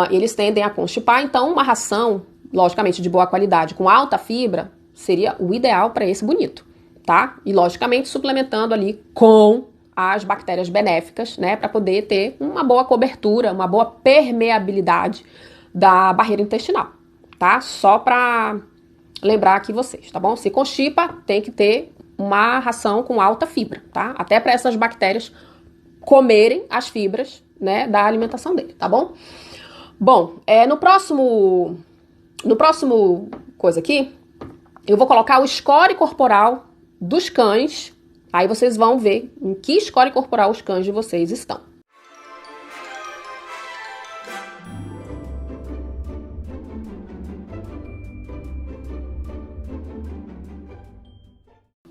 eles tendem a constipar. Então, uma ração, logicamente, de boa qualidade, com alta fibra, seria o ideal para esse bonito, tá? E, logicamente, suplementando ali com as bactérias benéficas, né? Para poder ter uma boa cobertura, uma boa permeabilidade da barreira intestinal. Tá? Só pra lembrar aqui vocês, tá bom? Se constipa, tem que ter uma ração com alta fibra, tá? Até para essas bactérias comerem as fibras, né, da alimentação dele, tá bom? Bom, no próximo coisa aqui, eu vou colocar o score corporal dos cães, aí vocês vão ver em que score corporal os cães de vocês estão.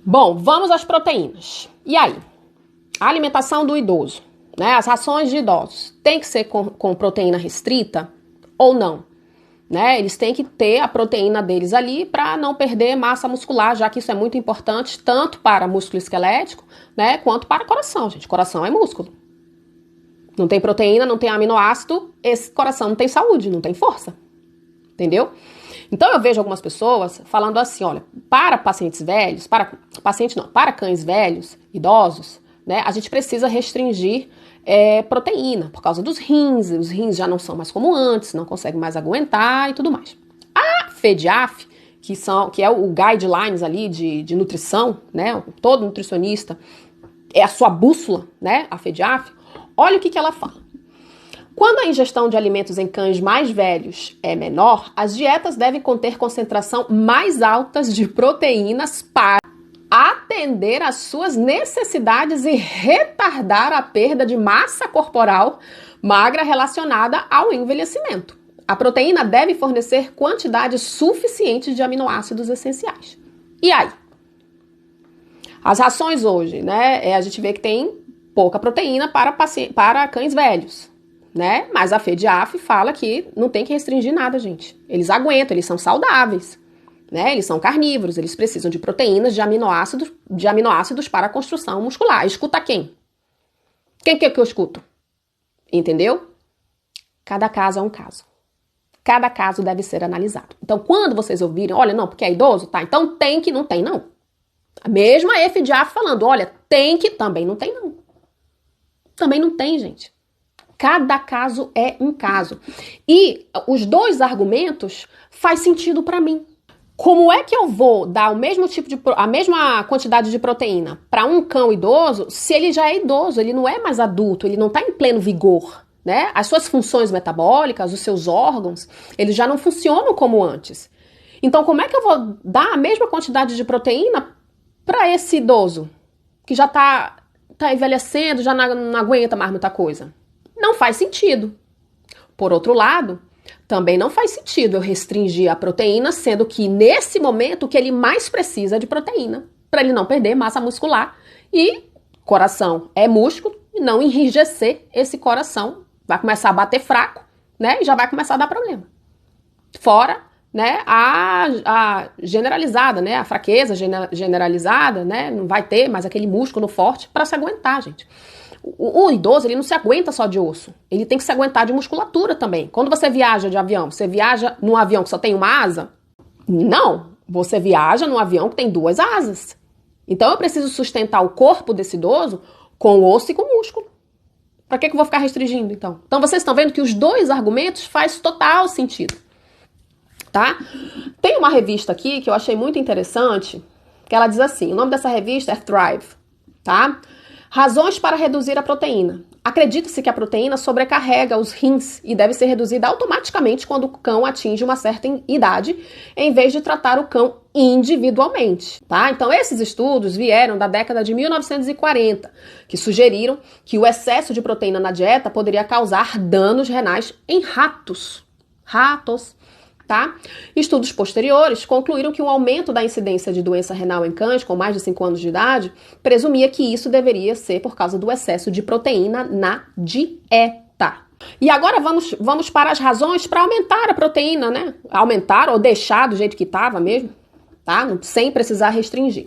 Bom, vamos às proteínas. E aí? A alimentação do idoso, né? As rações de idosos, tem que ser com proteína restrita ou não? Né? Eles têm que ter a proteína deles ali para não perder massa muscular, já que isso é muito importante tanto para músculo esquelético, né, quanto para coração, gente. Coração é músculo. Não tem proteína, não tem aminoácido, esse coração não tem saúde, não tem força. Entendeu? Então eu vejo algumas pessoas falando assim, olha, para pacientes velhos, para cães velhos, idosos, né, a gente precisa restringir proteína por causa dos rins, os rins já não são mais como antes, não conseguem mais aguentar e tudo mais. A FEDIAF, que é o guidelines ali de nutrição, né, todo nutricionista, é a sua bússola, né, a FEDIAF, olha o que ela fala. Quando a ingestão de alimentos em cães mais velhos é menor, as dietas devem conter concentração mais altas de proteínas para atender às suas necessidades e retardar a perda de massa corporal magra relacionada ao envelhecimento. A proteína deve fornecer quantidades suficientes de aminoácidos essenciais. E aí? As rações hoje, né? A gente vê que tem pouca proteína para cães velhos. Né? Mas a FEDIAF fala que não tem que restringir nada, gente. Eles aguentam, eles são saudáveis, né? Eles são carnívoros, eles precisam de proteínas, de aminoácidos para a construção muscular. Escuta quem? Quem que eu escuto? Entendeu? Cada caso é um caso. Cada caso deve ser analisado. Então, quando vocês ouvirem, olha, não, porque é idoso, tá? Então tem que, não tem, não. A mesma FEDIAF falando, olha, tem que, também não tem, não. Também não tem, gente. Cada caso é um caso. E os dois argumentos faz sentido para mim. Como é que eu vou dar o mesmo a mesma quantidade de proteína para um cão idoso se ele já é idoso, ele não é mais adulto, ele não está em pleno vigor, né? As suas funções metabólicas, os seus órgãos, eles já não funcionam como antes. Então, como é que eu vou dar a mesma quantidade de proteína para esse idoso que já tá envelhecendo, já não aguenta mais muita coisa? Não faz sentido. Por outro lado, também não faz sentido eu restringir a proteína, sendo que nesse momento o que ele mais precisa é de proteína, para ele não perder massa muscular e coração é músculo e não enrijecer esse coração. Vai começar a bater fraco, né? E já vai começar a dar problema. Fora, né, a generalizada, né? A fraqueza generalizada, né? Não vai ter mais aquele músculo forte para se aguentar, gente. O idoso, ele não se aguenta só de osso. Ele tem que se aguentar de musculatura também. Quando você viaja de avião, você viaja num avião que só tem uma asa? Não. Você viaja num avião que tem 2 asas. Então, eu preciso sustentar o corpo desse idoso com osso e com músculo. Pra que eu vou ficar restringindo, então? Então, vocês estão vendo que os 2 argumentos faz total sentido. Tá? Tem uma revista aqui que eu achei muito interessante, que ela diz assim, o nome dessa revista é Thrive, tá? Razões para reduzir a proteína. Acredita-se que a proteína sobrecarrega os rins e deve ser reduzida automaticamente quando o cão atinge uma certa idade, em vez de tratar o cão individualmente, tá? Então, esses estudos vieram da década de 1940, que sugeriram que o excesso de proteína na dieta poderia causar danos renais em ratos. Tá? Estudos posteriores concluíram que um aumento da incidência de doença renal em cães com mais de 5 anos de idade presumia que isso deveria ser por causa do excesso de proteína na dieta. E agora vamos para as razões para aumentar a proteína, né? Aumentar ou deixar do jeito que estava mesmo, tá? Sem precisar restringir.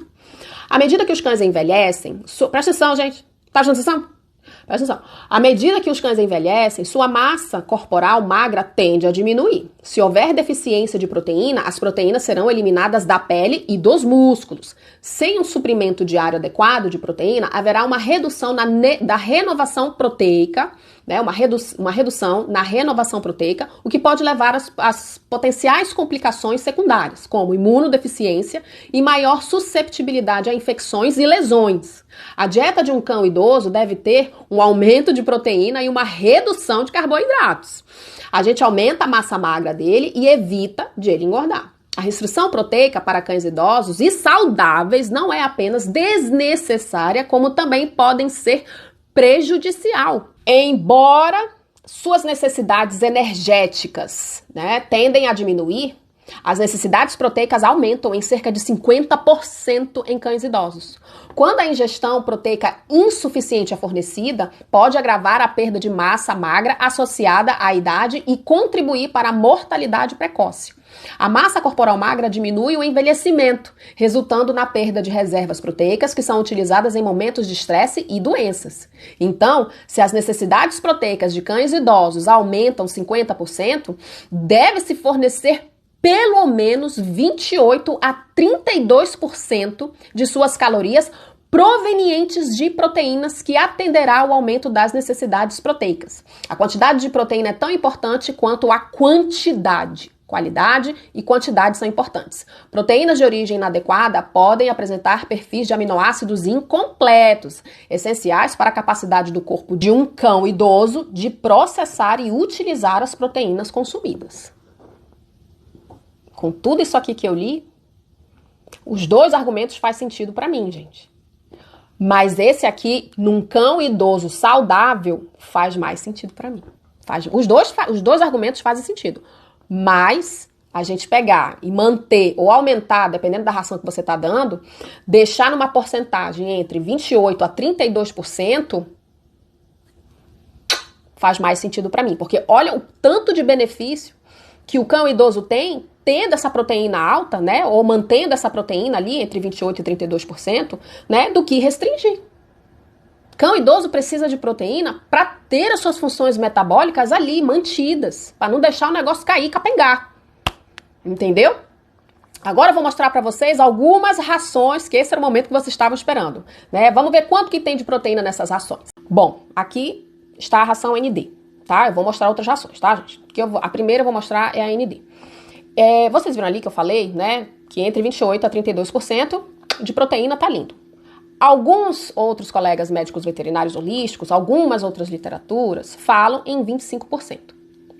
À medida que os cães envelhecem, presta atenção, gente. Tá prestando atenção? Presta atenção. À medida que os cães envelhecem, sua massa corporal magra tende a diminuir. Se houver deficiência de proteína, as proteínas serão eliminadas da pele e dos músculos. Sem um suprimento diário adequado de proteína, haverá uma redução da renovação proteica, né? Uma redução na renovação proteica, o que pode levar às potenciais complicações secundárias, como imunodeficiência e maior susceptibilidade a infecções e lesões. A dieta de um cão idoso deve ter um aumento de proteína e uma redução de carboidratos. A gente aumenta a massa magra dele e evita de ele engordar. A restrição proteica para cães idosos e saudáveis não é apenas desnecessária, como também podem ser prejudicial. Embora suas necessidades energéticas, né, tendem a diminuir, as necessidades proteicas aumentam em cerca de 50% em cães idosos. Quando a ingestão proteica insuficiente é fornecida, pode agravar a perda de massa magra associada à idade e contribuir para a mortalidade precoce. A massa corporal magra diminui o envelhecimento, resultando na perda de reservas proteicas que são utilizadas em momentos de estresse e doenças. Então, se as necessidades proteicas de cães idosos aumentam 50%, deve-se fornecer pelo menos 28 a 32% de suas calorias provenientes de proteínas que atenderá ao aumento das necessidades proteicas. A quantidade de proteína é tão importante quanto a quantidade. Qualidade e quantidade são importantes. Proteínas de origem inadequada podem apresentar perfis de aminoácidos incompletos, essenciais para a capacidade do corpo de um cão idoso de processar e utilizar as proteínas consumidas. Com tudo isso aqui que eu li, os 2 argumentos fazem sentido para mim, gente. Mas esse aqui, num cão idoso saudável, faz mais sentido para mim. Os dois argumentos fazem sentido. Mas a gente pegar e manter ou aumentar, dependendo da ração que você está dando, deixar numa porcentagem entre 28% a 32%, faz mais sentido para mim. Porque olha o tanto de benefício que o cão idoso tem, tendo essa proteína alta, né, ou mantendo essa proteína ali entre 28% e 32%, né, do que restringir. Cão idoso precisa de proteína para ter as suas funções metabólicas ali mantidas, para não deixar o negócio cair, capengar. Entendeu? Agora eu vou mostrar para vocês algumas rações, que esse era o momento que vocês estavam esperando, né? Vamos ver quanto que tem de proteína nessas rações. Bom, aqui está a ração ND, tá? Eu vou mostrar outras rações, tá, gente? A primeira eu vou mostrar é a ND. Vocês viram ali que eu falei, né, que entre 28% a 32% de proteína tá lindo. Alguns outros colegas médicos veterinários holísticos, algumas outras literaturas, falam em 25%,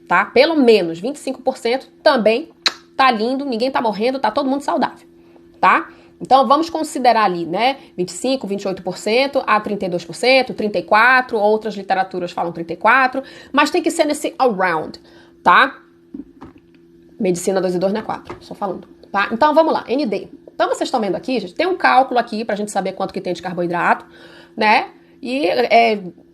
tá? Pelo menos 25% também tá lindo, ninguém tá morrendo, tá todo mundo saudável, tá? Então vamos considerar ali, né, 25%, 28% a 32%, 34%, outras literaturas falam 34%, mas tem que ser nesse around, tá? Medicina 2 e 2 não é 4, só falando, tá? Então vamos lá, ND. Então vocês estão vendo aqui, gente, tem um cálculo aqui pra gente saber quanto que tem de carboidrato, né? E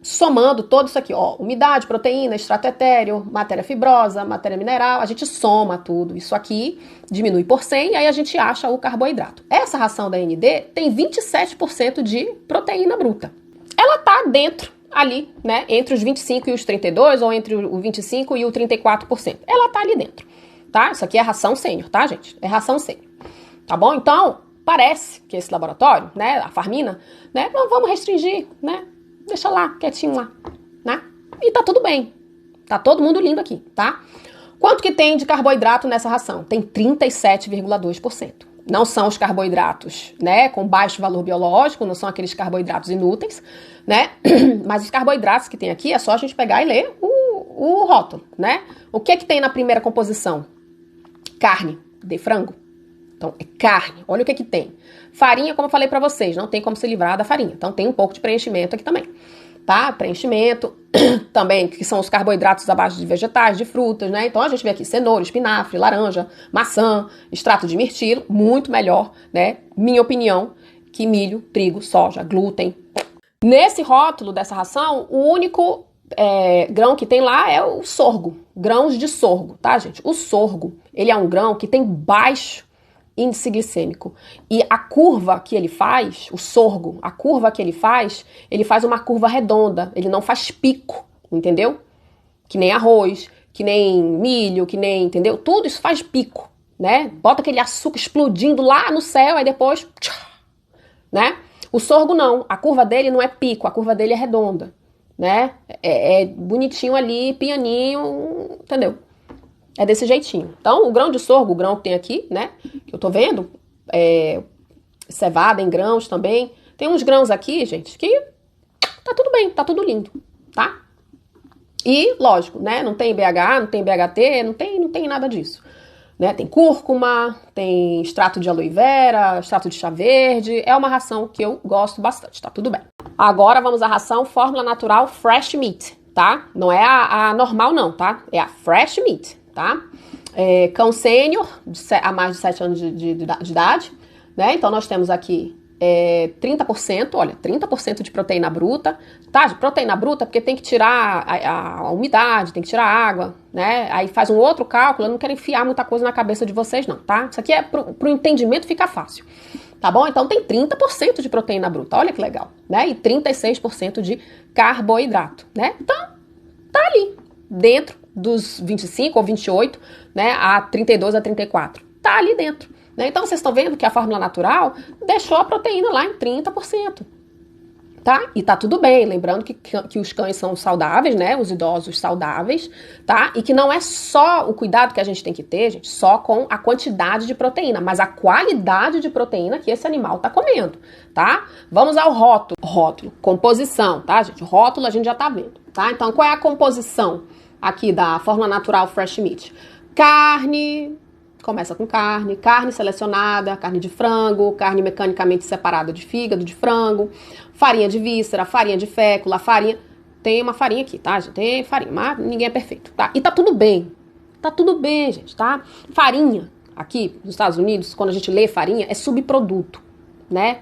somando todo isso aqui, ó, umidade, proteína, extrato etéreo, matéria fibrosa, matéria mineral, a gente soma tudo isso aqui, diminui por 100 e aí a gente acha o carboidrato. Essa ração da ND tem 27% de proteína bruta. Ela tá dentro ali, né, entre os 25 e os 32 ou entre o 25 e o 34%. Ela tá ali dentro, tá? Isso aqui é ração sênior, tá, gente? É ração sênior. Tá bom? Então, parece que esse laboratório, né, a Farmina, né, não vamos restringir, né? Deixa lá, quietinho lá, né? E tá tudo bem. Tá todo mundo lindo aqui, tá? Quanto que tem de carboidrato nessa ração? Tem 37,2%. Não são os carboidratos, né, com baixo valor biológico, não são aqueles carboidratos inúteis, né? Mas os carboidratos que tem aqui é só a gente pegar e ler o rótulo, né? O que tem na primeira composição? Carne de frango. Então, é carne. Olha o que tem. Farinha, como eu falei pra vocês, não tem como se livrar da farinha. Então, tem um pouco de preenchimento aqui também, tá? Preenchimento também, que são os carboidratos à base de vegetais, de frutas, né? Então, a gente vê aqui cenoura, espinafre, laranja, maçã, extrato de mirtilo, muito melhor, né? Minha opinião, que milho, trigo, soja, glúten. Nesse rótulo dessa ração, o único grão que tem lá é o sorgo, grãos de sorgo, tá, gente? O sorgo, ele é um grão que tem baixo índice glicêmico. E a curva que ele faz, o sorgo, a curva que ele faz uma curva redonda, ele não faz pico, entendeu? Que nem arroz, que nem milho, que nem, entendeu? Tudo isso faz pico, né? Bota aquele açúcar explodindo lá no céu, aí depois, né? O sorgo não, a curva dele não é pico, a curva dele é redonda, né? É bonitinho ali, pianinho, entendeu? É desse jeitinho. Então, o grão de sorgo, o grão que tem aqui, né? Que eu tô vendo, cevada em grãos também. Tem uns grãos aqui, gente, que tá tudo bem, tá tudo lindo, tá? E, lógico, né? Não tem BH, não tem BHT, não tem nada disso. Né? Tem cúrcuma, tem extrato de aloe vera, extrato de chá verde. É uma ração que eu gosto bastante, tá tudo bem. Agora vamos à ração Fórmula Natural Fresh Meat, tá? Não é a normal não, tá? É a Fresh Meat. Tá? Cão sênior, há mais de 7 anos de idade, né? Então nós temos aqui 30%, olha, 30% de proteína bruta, tá? De proteína bruta porque tem que tirar a umidade, tem que tirar a água, né? Aí faz um outro cálculo, eu não quero enfiar muita coisa na cabeça de vocês não, tá? Isso aqui é pro entendimento ficar fácil, tá bom? Então tem 30% de proteína bruta, olha que legal, né? E 36% de carboidrato, né? Então, tá ali, dentro dos 25 ou 28, né, a 32 a 34. Tá ali dentro, né? Então vocês estão vendo que a fórmula natural deixou a proteína lá em 30%. Tá? E tá tudo bem, lembrando que os cães são saudáveis, né? Os idosos saudáveis, tá? E que não é só o cuidado que a gente tem que ter, gente, só com a quantidade de proteína, mas a qualidade de proteína que esse animal tá comendo, tá? Vamos ao rótulo. Rótulo, composição, tá, gente? Rótulo a gente já tá vendo, tá? Então, qual é a composição aqui da Fórmula Natural Fresh Meat? Carne, começa com carne selecionada, carne de frango, carne mecanicamente separada de fígado, de frango, farinha de víscera, farinha de fécula, farinha... Tem uma farinha aqui, tá, gente? Tem farinha, mas ninguém é perfeito, tá? E tá tudo bem, gente, tá? Farinha, aqui nos Estados Unidos, quando a gente lê farinha, é subproduto, né?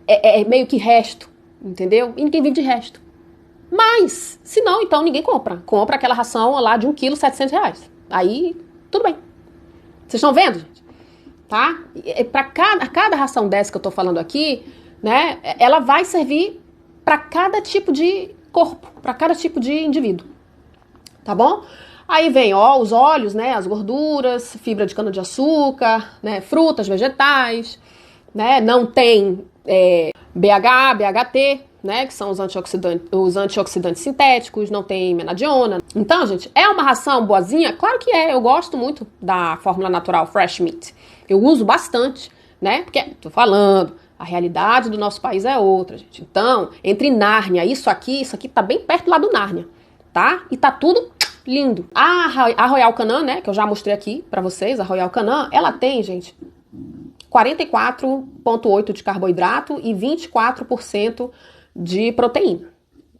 É meio que resto, entendeu? E ninguém vive de resto. Mas, se não, então ninguém compra. Compra aquela ração lá de 1 quilo, R$700. Aí, tudo bem. Vocês estão vendo, gente? Tá? Para cada ração dessa que eu tô falando aqui, né? Ela vai servir para cada tipo de corpo, para cada tipo de indivíduo. Tá bom? Aí vem, ó, os óleos, né? As gorduras, fibra de cana-de-açúcar, né? Frutas, vegetais, né? Não tem BH, BHT, né, que são os antioxidantes sintéticos, não tem menadiona. Então, gente, é uma ração boazinha? Claro que é, eu gosto muito da fórmula natural Fresh Meat. Eu uso bastante, né, porque, tô falando, a realidade do nosso país é outra, gente. Então, entre Nárnia, isso aqui tá bem perto lá do Nárnia, tá? E tá tudo lindo. A Royal Canin, né, que eu já mostrei aqui pra vocês, a Royal Canin, ela tem, gente, 44,8% de carboidrato e 24% de proteína,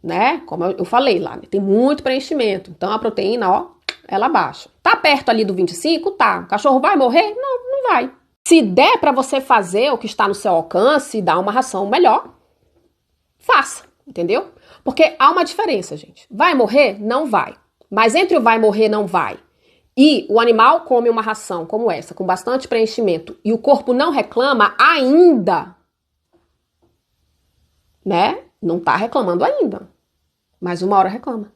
né? Como eu falei lá, né? Tem muito preenchimento. Então a proteína, ó, ela baixa. Tá perto ali do 25? Tá. O cachorro vai morrer? Não, não vai. Se der pra você fazer o que está no seu alcance e dar uma ração melhor, faça, entendeu? Porque há uma diferença, gente. Vai morrer? Não vai. Mas entre o vai morrer, não vai, e o animal come uma ração como essa, com bastante preenchimento, e o corpo não reclama ainda, né? Não tá reclamando ainda, mas uma hora reclama.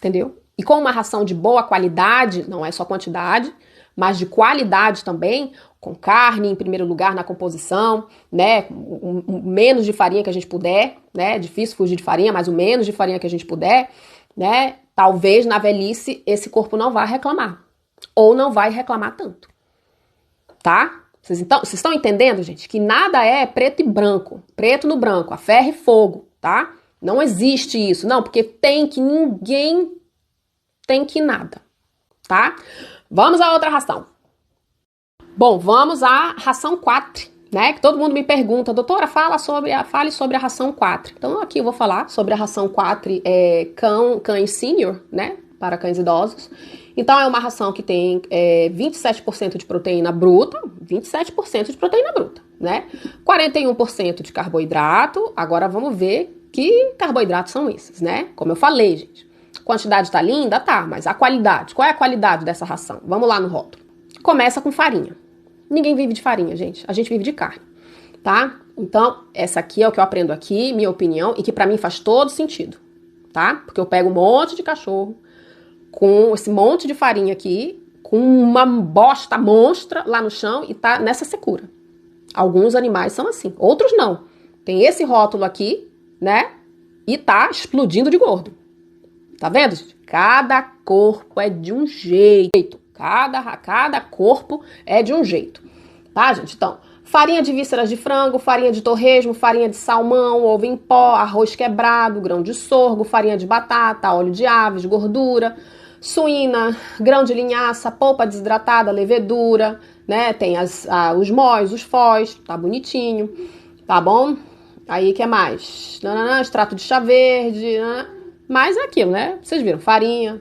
Entendeu? E com uma ração de boa qualidade, não é só quantidade, mas de qualidade também, com carne em primeiro lugar na composição, né? O menos de farinha que a gente puder, né? Difícil fugir de farinha, mas o menos de farinha que a gente puder, né? Talvez na velhice esse corpo não vá reclamar. Ou não vai reclamar tanto. Tá? Vocês estão entendendo, gente? Que nada é preto e branco. Preto no branco, a ferro e fogo, tá? Não existe isso. Não, porque tem que ninguém tem que nada. Tá? Vamos a outra ração. Bom, vamos à ração 4. Né? Que todo mundo me pergunta, doutora, fale sobre a ração 4. Então aqui eu vou falar sobre a ração 4 cães senior, né? Para cães idosos. Então é uma ração que tem 27% de proteína bruta, 27% de proteína bruta, né? 41% de carboidrato. Agora vamos ver que carboidratos são esses, né? Como eu falei, gente. A quantidade tá linda? Tá, mas a qualidade, qual é a qualidade dessa ração? Vamos lá no rótulo. Começa com farinha. Ninguém vive de farinha, gente. A gente vive de carne, tá? Então, essa aqui é o que eu aprendo aqui, minha opinião, e que pra mim faz todo sentido, tá? Porque eu pego um monte de cachorro com esse monte de farinha aqui, com uma bosta monstra lá no chão e tá nessa secura. Alguns animais são assim, outros não. Tem esse rótulo aqui, né? E tá explodindo de gordo. Tá vendo, gente? Cada corpo é de um jeito. Cada corpo é de um jeito, tá, gente? Então, farinha de vísceras de frango, farinha de torresmo, farinha de salmão, ovo em pó, arroz quebrado, grão de sorgo, farinha de batata, óleo de aves, gordura, suína, grão de linhaça, polpa desidratada, levedura, né? Tem os móis, os fós, tá bonitinho, tá bom? Aí, que mais? Extrato de chá verde, mas é aquilo, né? Vocês viram, farinha,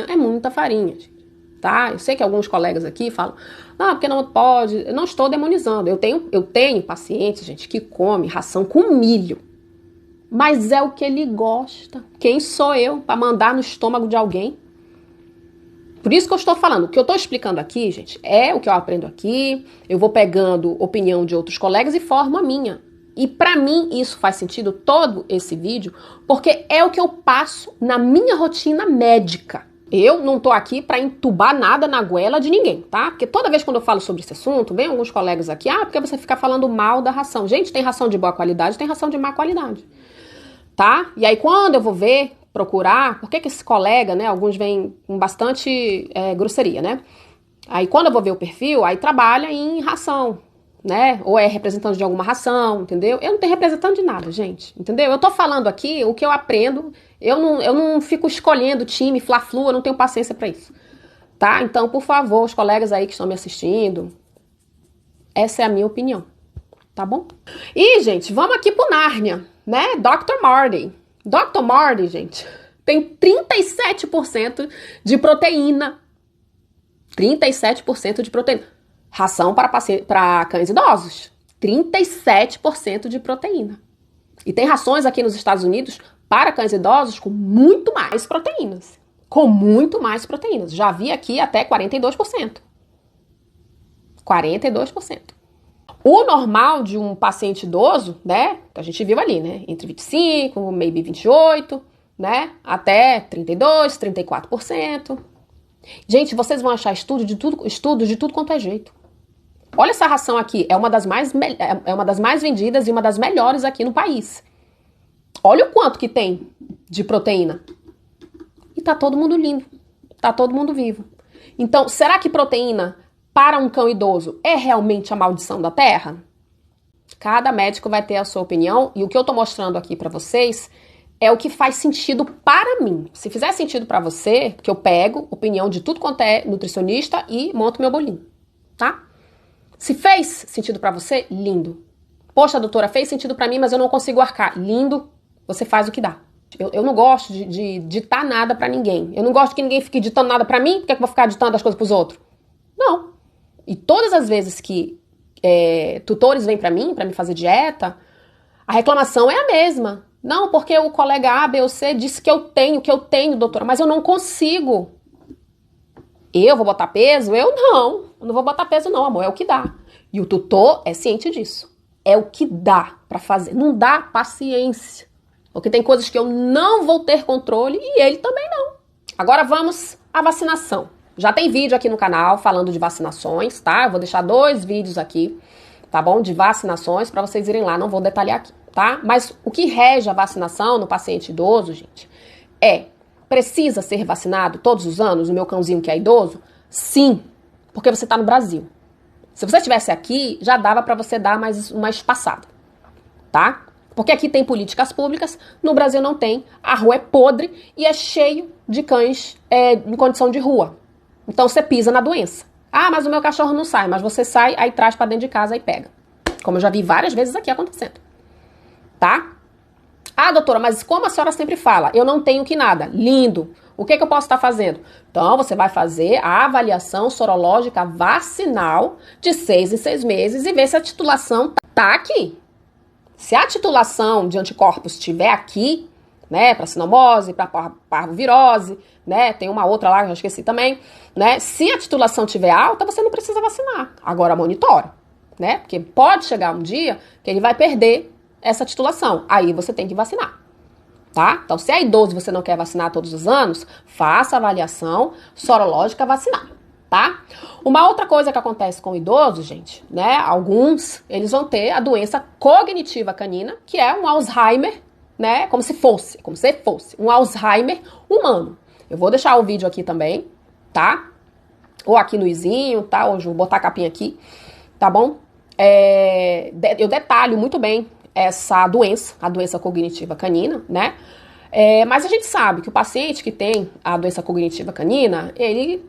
é muita farinha, gente. Tá? Eu sei que alguns colegas aqui falam, não, porque não pode, eu não estou demonizando, eu tenho pacientes, gente, que come ração com milho, mas é o que ele gosta. Quem sou eu para mandar no estômago de alguém? Por isso que eu estou falando, o que eu estou explicando aqui, gente, é o que eu aprendo aqui, eu vou pegando opinião de outros colegas e formo a minha. E pra mim isso faz sentido, todo esse vídeo, porque é o que eu passo na minha rotina médica. Eu não tô aqui pra entubar nada na goela de ninguém, tá? Porque toda vez quando eu falo sobre esse assunto, vem alguns colegas aqui, porque você fica falando mal da ração. Gente, tem ração de boa qualidade, tem ração de má qualidade, tá? E aí quando eu vou ver, procurar, por que esse colega, né, alguns vêm com bastante grosseria, né? Aí quando eu vou ver o perfil, aí trabalha em ração, né? Ou é representante de alguma ração, entendeu? Eu não tenho representante de nada, gente, entendeu? Eu tô falando aqui o que eu aprendo, eu não fico escolhendo time, fla-flu, eu não tenho paciência pra isso, tá? Então, por favor, os colegas aí que estão me assistindo, essa é a minha opinião, tá bom? E, gente, vamos aqui pro Nárnia, né? Dr. Marty. Dr. Marty, gente, tem 37% de proteína. 37% de proteína. Ração para cães idosos. 37% de proteína. E tem rações aqui nos Estados Unidos para cães idosos com muito mais proteínas. Com muito mais proteínas. Já vi aqui até 42%. 42%. O normal de um paciente idoso, né, que a gente viu ali, né, entre 25, maybe 28, né, até 32, 34%. Gente, vocês vão achar estudos de tudo quanto é jeito. Olha essa ração aqui, é uma das mais vendidas e uma das melhores aqui no país. Olha o quanto que tem de proteína. E tá todo mundo lindo, tá todo mundo vivo. Então, será que proteína para um cão idoso é realmente a maldição da terra? Cada médico vai ter a sua opinião e o que eu tô mostrando aqui pra vocês é o que faz sentido para mim. Se fizer sentido para você, que eu pego opinião de tudo quanto é nutricionista e monto meu bolinho, tá? Se fez sentido para você, lindo. Poxa, doutora, fez sentido para mim, mas eu não consigo arcar. Lindo, você faz o que dá. Eu não gosto de ditar nada para ninguém. Eu não gosto que ninguém fique ditando nada para mim, porque é que eu vou ficar ditando as coisas pros outros? Não. E todas as vezes que tutores vêm para mim fazer dieta, a reclamação é a mesma. Não, porque o colega A, B ou C disse que eu tenho, doutora, mas eu não consigo. Eu vou botar peso? Eu não vou botar peso não, amor, é o que dá. E o tutor é ciente disso. É o que dá pra fazer. Não dá paciência. Porque tem coisas que eu não vou ter controle e ele também não. Agora vamos à vacinação. Já tem vídeo aqui no canal falando de vacinações, tá? Eu vou deixar 2 vídeos aqui, tá bom? De vacinações pra vocês irem lá, não vou detalhar aqui, tá? Mas o que rege a vacinação no paciente idoso, gente, precisa ser vacinado todos os anos, o meu cãozinho que é idoso? Sim, porque você tá no Brasil. Se você estivesse aqui, já dava pra você dar mais uma espaçada, tá? Porque aqui tem políticas públicas, no Brasil não tem. A rua é podre e é cheio de cães em condição de rua. Então você pisa na doença. Ah, mas o meu cachorro não sai. Mas você sai, aí traz pra dentro de casa e pega. Como eu já vi várias vezes aqui acontecendo. Tá? Ah, doutora, mas como a senhora sempre fala, eu não tenho que nada. Lindo. O que eu posso estar fazendo? Então, você vai fazer a avaliação sorológica vacinal de 6 em 6 meses e ver se a titulação tá aqui. Se a titulação de anticorpos estiver aqui, né, para sinomose, para parvovirose, né, tem uma outra lá que eu esqueci também, né, se a titulação estiver alta, você não precisa vacinar. Agora monitora, né, porque pode chegar um dia que ele vai perder essa titulação, aí você tem que vacinar, tá? Então, se é idoso e você não quer vacinar todos os anos, faça a avaliação sorológica vacinal, tá? Uma outra coisa que acontece com idosos, gente, né, alguns, eles vão ter a doença cognitiva canina, que é um Alzheimer, né, como se fosse um Alzheimer humano. Eu vou deixar o vídeo aqui também, tá? Ou aqui no izinho, tá? Hoje eu vou botar a capinha aqui, tá bom? Eu detalho muito bem essa doença, a doença cognitiva canina, né? Mas a gente sabe que o paciente que tem a doença cognitiva canina, ele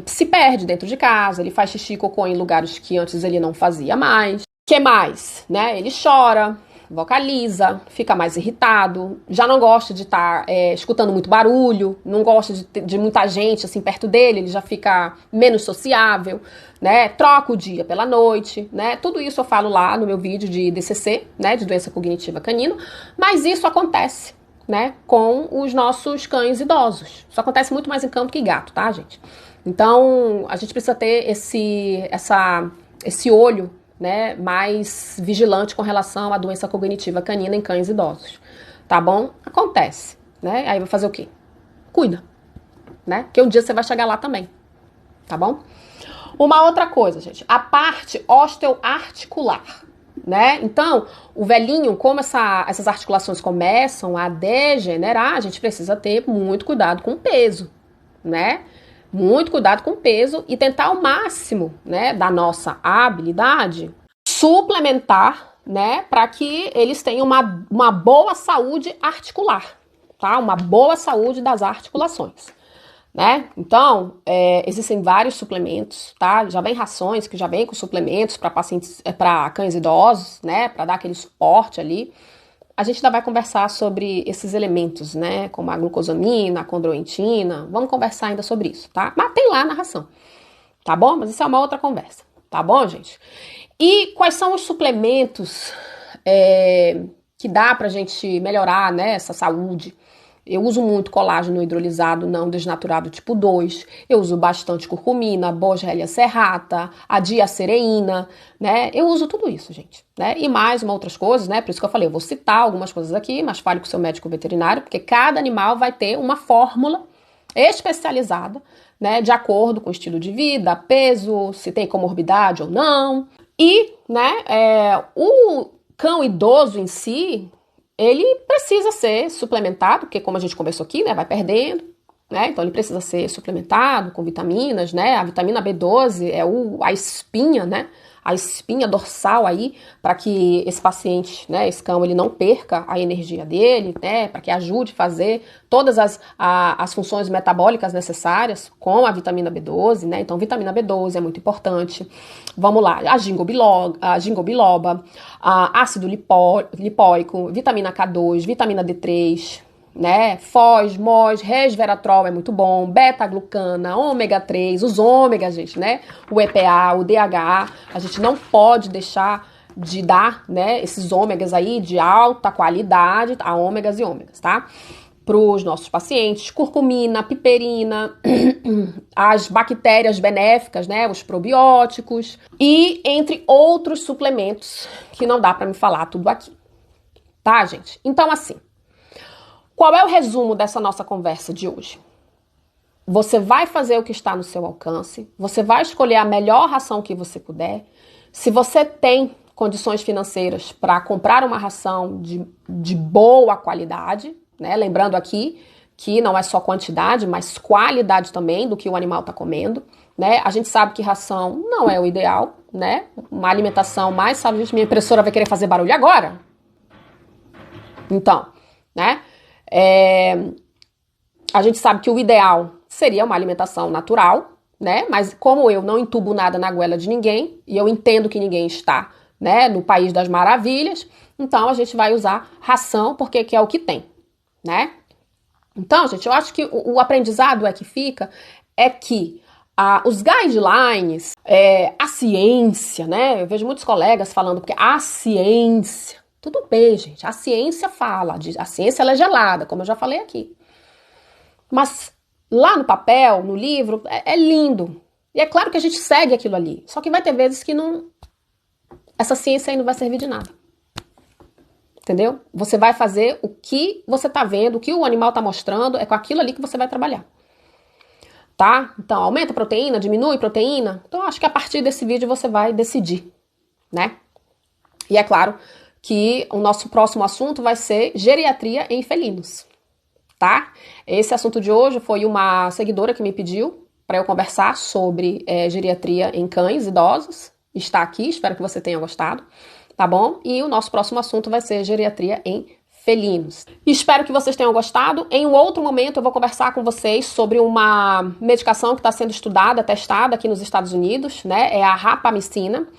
se perde dentro de casa, ele faz xixi e cocô em lugares que antes ele não fazia mais. O que mais? Né? Ele chora, vocaliza, fica mais irritado, já não gosta de estar escutando muito barulho, não gosta de muita gente assim perto dele, ele já fica menos sociável, né? Troca o dia pela noite, né? Tudo isso eu falo lá no meu vídeo de DCC, né? De doença cognitiva canina, mas isso acontece, né? Com os nossos cães idosos. Isso acontece muito mais em cão do que gato, tá, gente? Então, a gente precisa ter esse olho, né, mais vigilante com relação à doença cognitiva canina em cães idosos, tá bom? Acontece, né? Aí vai fazer o quê? Cuida, né? Que um dia você vai chegar lá também, tá bom? Uma outra coisa, gente, a parte osteoarticular, né? Então, o velhinho, como essas articulações começam a degenerar, a gente precisa ter muito cuidado com o peso, né? Muito cuidado com o peso e tentar ao máximo, né, da nossa habilidade, suplementar, né, para que eles tenham uma boa saúde articular, tá? Uma boa saúde das articulações, né? Então, existem vários suplementos, tá? Já vem rações que já vem com suplementos para pacientes, para cães idosos, né, para dar aquele suporte ali. A gente ainda vai conversar sobre esses elementos, né, como a glucosamina, a condroitina, vamos conversar ainda sobre isso, tá? Mas tem lá na ração, tá bom? Mas isso é uma outra conversa, tá bom, gente? E quais são os suplementos que dá pra gente melhorar, né, essa saúde? Eu uso muito colágeno hidrolisado não desnaturado tipo 2, eu uso bastante curcumina, Boswellia serrata, a diacereína, né? Eu uso tudo isso, gente, né? E mais outras coisas, né? Por isso que eu falei, eu vou citar algumas coisas aqui, mas fale com o seu médico veterinário, porque cada animal vai ter uma fórmula especializada, né, de acordo com o estilo de vida, peso, se tem comorbidade ou não. E, né, o cão idoso em si, ele precisa ser suplementado, porque como a gente conversou aqui, né, vai perdendo, né, então ele precisa ser suplementado com vitaminas, né, a vitamina B12 é a espinha, né, a espinha dorsal aí, para que esse paciente, né, esse cão, ele não perca a energia dele, né, para que ajude a fazer todas as funções metabólicas necessárias com a vitamina B12, né, então vitamina B12 é muito importante. Vamos lá, a ginkgo biloba, ácido lipóico, vitamina K2, vitamina D3, né, foz, MOS, resveratrol é muito bom, beta-glucana, ômega 3, os ômegas, gente, né, o EPA, o DHA, a gente não pode deixar de dar, né, esses ômegas aí de alta qualidade, a ômegas e ômegas, tá? Para os nossos pacientes, curcumina, piperina, as bactérias benéficas, né, os probióticos e entre outros suplementos que não dá para me falar tudo aqui, tá, gente? Então, assim, qual é o resumo dessa nossa conversa de hoje? Você vai fazer o que está no seu alcance, você vai escolher a melhor ração que você puder. Se você tem condições financeiras para comprar uma ração de boa qualidade, né? Lembrando aqui que não é só quantidade, mas qualidade também do que o animal está comendo, né? A gente sabe que ração não é o ideal, né? Uma alimentação mais saudável. Minha impressora vai querer fazer barulho agora? Então, né? A gente sabe que o ideal seria uma alimentação natural, né? Mas como eu não entubo nada na goela de ninguém, e eu entendo que ninguém está, né, no país das maravilhas, então a gente vai usar ração porque que é o que tem, né? Então, gente, eu acho que o aprendizado é que os guidelines, a ciência, né? Eu vejo muitos colegas falando porque a ciência. Tudo bem, gente, a ciência fala, a ciência ela é gelada, como eu já falei aqui. Mas lá no papel, no livro, é lindo. E é claro que a gente segue aquilo ali. Só que vai ter vezes que essa ciência aí não vai servir de nada. Entendeu? Você vai fazer o que você tá vendo, o que o animal tá mostrando, é com aquilo ali que você vai trabalhar. Tá? Então, aumenta a proteína, diminui a proteína. Então, acho que a partir desse vídeo você vai decidir, né? E é claro que o nosso próximo assunto vai ser geriatria em felinos, tá? Esse assunto de hoje foi uma seguidora que me pediu para eu conversar sobre geriatria em cães idosos. Está aqui, espero que você tenha gostado, tá bom? E o nosso próximo assunto vai ser geriatria em felinos. Espero que vocês tenham gostado. Em um outro momento eu vou conversar com vocês sobre uma medicação que está sendo estudada, testada aqui nos Estados Unidos, né? É a rapamicina.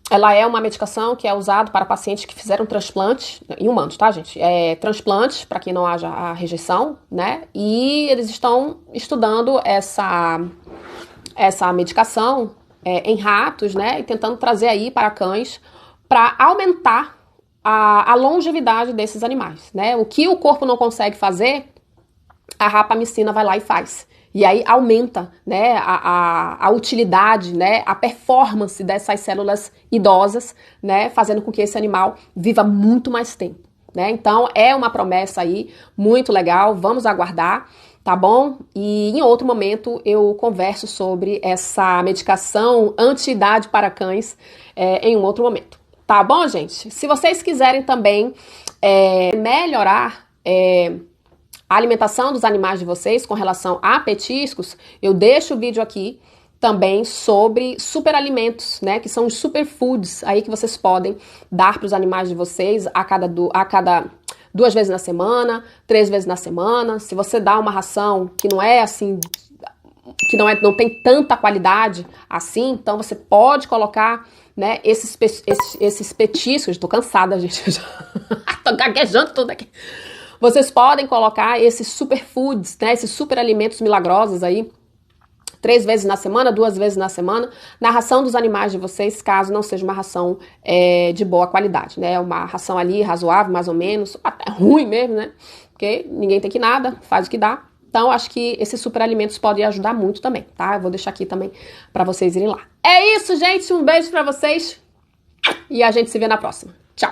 Ela é uma medicação que é usada para pacientes que fizeram transplante, em humanos, tá, gente? Transplantes, para que não haja a rejeição, né? E eles estão estudando essa medicação em ratos, né? E tentando trazer aí para cães para aumentar a longevidade desses animais, né? O que o corpo não consegue fazer, a rapamicina vai lá e faz. E aí aumenta, né, a utilidade, né, a performance dessas células idosas, né, fazendo com que esse animal viva muito mais tempo, né? Então é uma promessa aí muito legal, vamos aguardar, tá bom? E em outro momento eu converso sobre essa medicação anti-idade para cães em um outro momento, tá bom, gente? Se vocês quiserem também melhorar a alimentação dos animais de vocês com relação a petiscos, eu deixo o vídeo aqui também sobre superalimentos, né, que são os superfoods aí que vocês podem dar para os animais de vocês a cada 2 vezes na semana, 3 vezes na semana. Se você dá uma ração que não é assim, que não tem tanta qualidade assim, então você pode colocar, né, esses petiscos. Tô cansada, gente, tô gaguejando tudo aqui. Vocês podem colocar esses superfoods, né, esses superalimentos milagrosos aí, 3 vezes na semana, 2 vezes na semana, na ração dos animais de vocês, caso não seja uma ração de boa qualidade, né? Uma ração ali razoável, mais ou menos, até ruim mesmo, né? Porque ninguém tem que nada, faz o que dá. Então, acho que esses superalimentos podem ajudar muito também, tá? Eu vou deixar aqui também pra vocês irem lá. É isso, gente. Um beijo pra vocês e a gente se vê na próxima. Tchau!